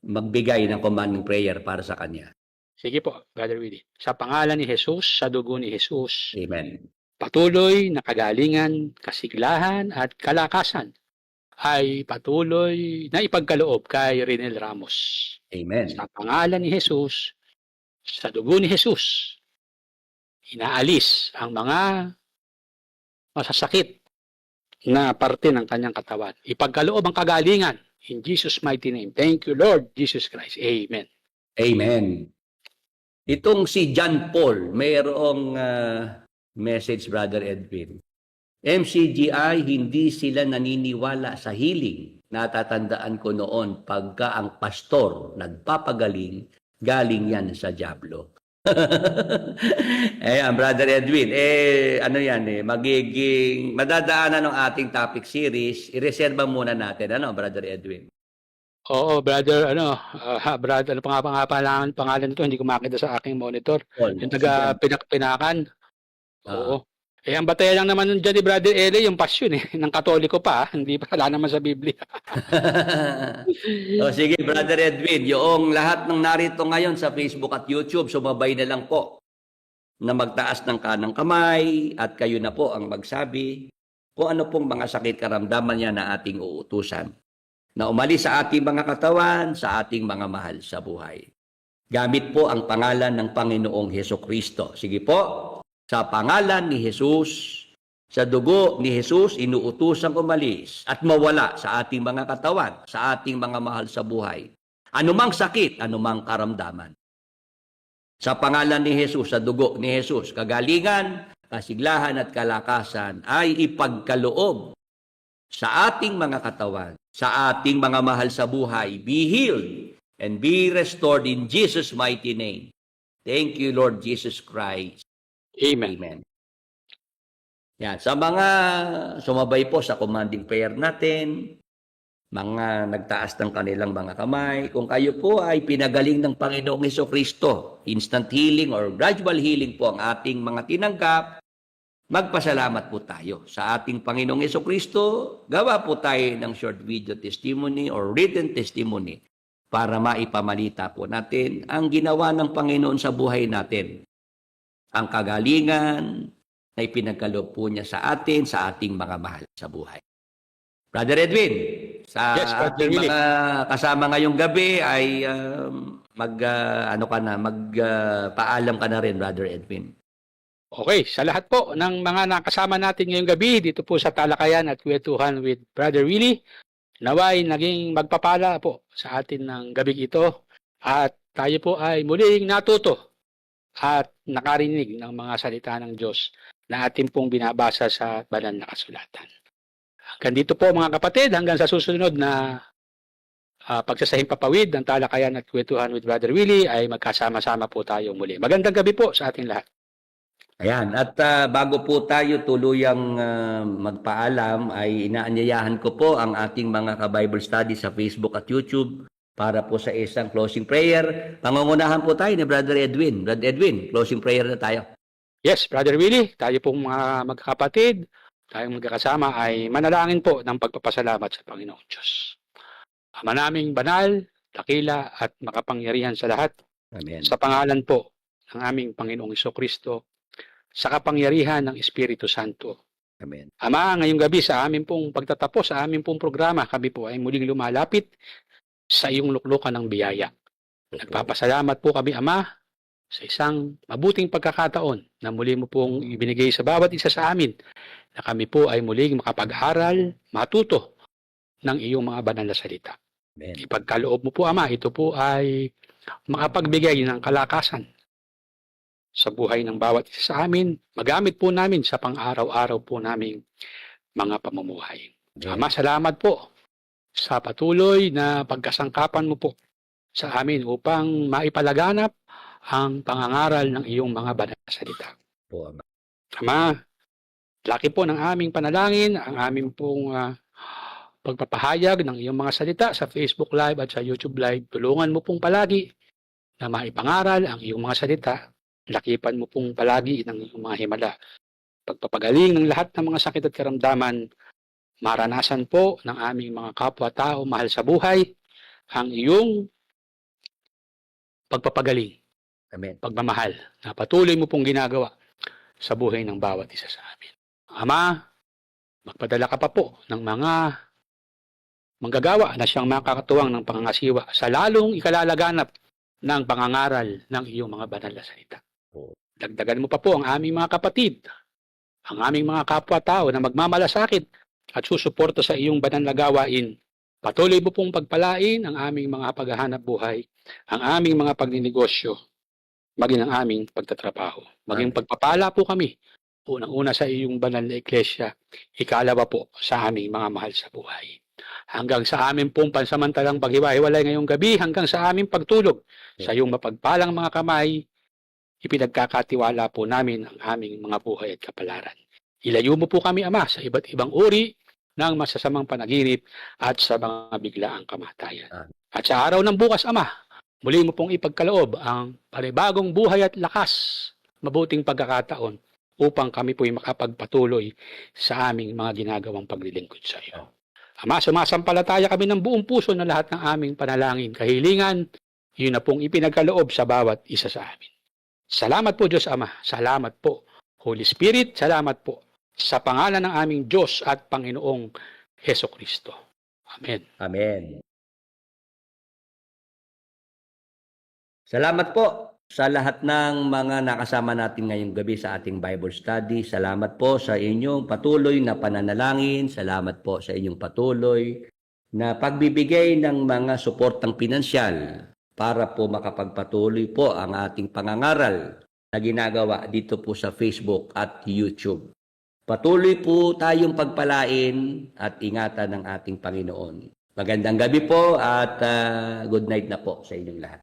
magbigay ng commanding prayer para sa kanya.
Sige po, Brother Willie. Sa pangalan ni Jesus, sa dugo ni Jesus,
Amen.
patuloy na kagalingan, kasiglahan at kalakasan ay patuloy na ipagkaloob kay Renel Ramos.
Amen.
Sa pangalan ni Jesus, sa dugo ni Jesus, inaalis ang mga masasakit na parte ng kanyang katawan. Ipagkaloob ang kagalingan in Jesus' mighty name. Thank you, Lord Jesus Christ. Amen.
Amen. Itong si John Paul, mayroong message, Brother Edwin. MCGI, hindi sila naniniwala sa healing. Natatandaan ko noon, pagka ang pastor nagpapagaling, galing yan sa dyablo. Ayan, Brother Edwin, magiging madadaanan ng ating topic series, ireserba muna natin, Brother Edwin?
Oo, brother, brother, ano pa nga pangalan nito, hindi ko makita sa aking monitor.
Paul.
Yung taga pinakpinakan.
Ah.
Oo. Ang bataya lang naman dyan ni Brother Ele, yung passion ng Katoliko pa, hindi pa wala naman sa Biblia.
O sige, Brother Edwin, yung lahat ng narito ngayon sa Facebook at YouTube, sumabay na lang po na magtaas ng kanang kamay at kayo na po ang magsabi kung ano pong mga sakit karamdaman niya na ating uutusan na umalis sa ating mga katawan, sa ating mga mahal sa buhay. Gamit po ang pangalan ng Panginoong Hesukristo. Sige po, sa pangalan ni Jesus, sa dugo ni Jesus, inuutosang umalis at mawala sa ating mga katawan, sa ating mga mahal sa buhay. Anumang sakit, anumang karamdaman. Sa pangalan ni Jesus, sa dugo ni Jesus, kagalingan, kasiglahan at kalakasan ay ipagkaloob sa ating mga katawan, sa ating mga mahal sa buhay. Be healed and be restored in Jesus' mighty name. Thank you, Lord Jesus Christ.
Amen.
Amen. Yan. Sa mga sumabay po sa commanding prayer natin, mga nagtaas ng kanilang mga kamay. Kung kayo po ay pinagaling ng Panginoong Hesukristo, instant healing or gradual healing po ang ating mga tinanggap, magpasalamat po tayo sa ating Panginoong Hesukristo. Gawa po tayo ng short video testimony or written testimony para maipamalita po natin ang ginawa ng Panginoon sa buhay natin. Ang kagalingan na ipinagkaloob po niya sa atin, sa ating mga mahal sa buhay. Brother Edwin, sa
Yes, Brother
ating
Willie.
mga kasama ngayong gabi ay paalam ka na rin, Brother Edwin.
Okay, sa lahat po ng mga nakasama natin ngayong gabi dito po sa Talakayan at Kwentuhan with Brother Willie, naway naging magpapala po sa atin ng gabi ito at tayo po ay muling natuto at nakarinig ng mga salita ng Diyos na atin pong binabasa sa banal na kasulatan. Hanggang dito po mga kapatid, hanggang sa susunod na pagsasahing papawid ng Talakayan at Kwentuhan with Brother Willie ay magkasama-sama po tayo muli. Magandang gabi po sa ating lahat.
Ayan, at bago po tayo tuluyang magpaalam ay inaanyayahan ko po ang ating mga ka-Bible study sa Facebook at YouTube para po sa isang closing prayer. Pangungunahan po tayo ni Brother Edwin. Brother Edwin, closing prayer na tayo.
Yes, Brother Willie, tayo pong mga magkakapatid, tayong magkakasama ay manalangin po ng pagpapasalamat sa Panginoong Diyos. Ama naming banal, dakila at makapangyarihan sa lahat,
Amen.
sa pangalan po ng aming Panginoong Hesukristo, sa kapangyarihan ng Espiritu Santo.
Amen.
Ama, ngayong gabi sa aming pong pagtatapos, sa aming pong programa, kami po ay muling lumalapit sa iyong luklukan ng biyaya. Nagpapasalamat po kami, Ama, sa isang mabuting pagkakataon na muli mo pong ibinigay sa bawat isa sa amin na kami po ay muling makapag-aral, matuto ng iyong mga banal na salita.
Amen.
Ipagkaloob mo po, Ama, ito po ay makapagbigay ng kalakasan sa buhay ng bawat isa sa amin, magamit po namin sa pang-araw-araw po naming mga pamumuhay. Ama, salamat po sa patuloy na pagkasangkapan mo po sa amin upang maipalaganap ang pangangaral ng iyong mga banal na salita.
Po, Ama.
Ama, laki po ng aming panalangin, ang aming pong pagpapahayag ng iyong mga salita sa Facebook Live at sa YouTube Live. Tulungan mo pong palagi na maipangaral ang iyong mga salita. Lakipan mo pong palagi ng iyong mga himala. Pagpapagaling ng lahat ng mga sakit at karamdaman, maranasan po ng aming mga kapwa-tao mahal sa buhay ang iyong pagpapagaling,
Amen.
pagmamahal na patuloy mo pong ginagawa sa buhay ng bawat isa sa amin. Ama, magpadala ka pa po ng mga manggagawa na siyang makakatuwang ng pangangasiwa sa lalong ikalalaganap ng pangangaral ng iyong mga banal na salita. Dagdagan mo pa po ang aming mga kapatid, ang aming mga kapwa-tao na magmamalasakit at susuporta sa iyong banal na gawain. Patuloy mo pong pagpalain ang aming mga paghahanap buhay, ang aming mga pagninegosyo, maging ang aming pagtatrabaho. Maging pagpapala po kami, unang-una sa iyong banal na iglesia, ikalawa po sa aming mga mahal sa buhay. Hanggang sa aming pong pansamantalang paghiwa-hiwalay ngayong gabi, hanggang sa aming pagtulog sa iyong mapagpalang mga kamay, ipinagkakatiwala po namin ang aming mga buhay at kapalaran. Ilayo mo po kami, Ama, sa iba't ibang uri ng masasamang panaginip at sa mga biglaang kamatayan. At sa araw ng bukas, Ama, muli mo pong ipagkaloob ang panibagong buhay at lakas, mabuting pagkakataon upang kami po'y makapagpatuloy sa aming mga ginagawang paglilingkod sa iyo. Ama, sumasampalataya kami ng buong puso na lahat ng aming panalangin, kahilingan, yun na pong ipinagkaloob sa bawat isa sa amin. Salamat po, Diyos Ama. Salamat po, Holy Spirit. Salamat po sa pangalan ng aming Diyos at Panginoong Hesukristo. Amen.
Amen. Salamat po sa lahat ng mga nakasama natin ngayong gabi sa ating Bible study. Salamat po sa inyong patuloy na pananalangin. Salamat po sa inyong patuloy na pagbibigay ng mga suportang pinansyal para po makapagpatuloy po ang ating pangangaral na ginagawa dito po sa Facebook at YouTube. Patuloy po tayong pagpalain at ingatan ng ating Panginoon. Magandang gabi po at good night na po sa inyong lahat.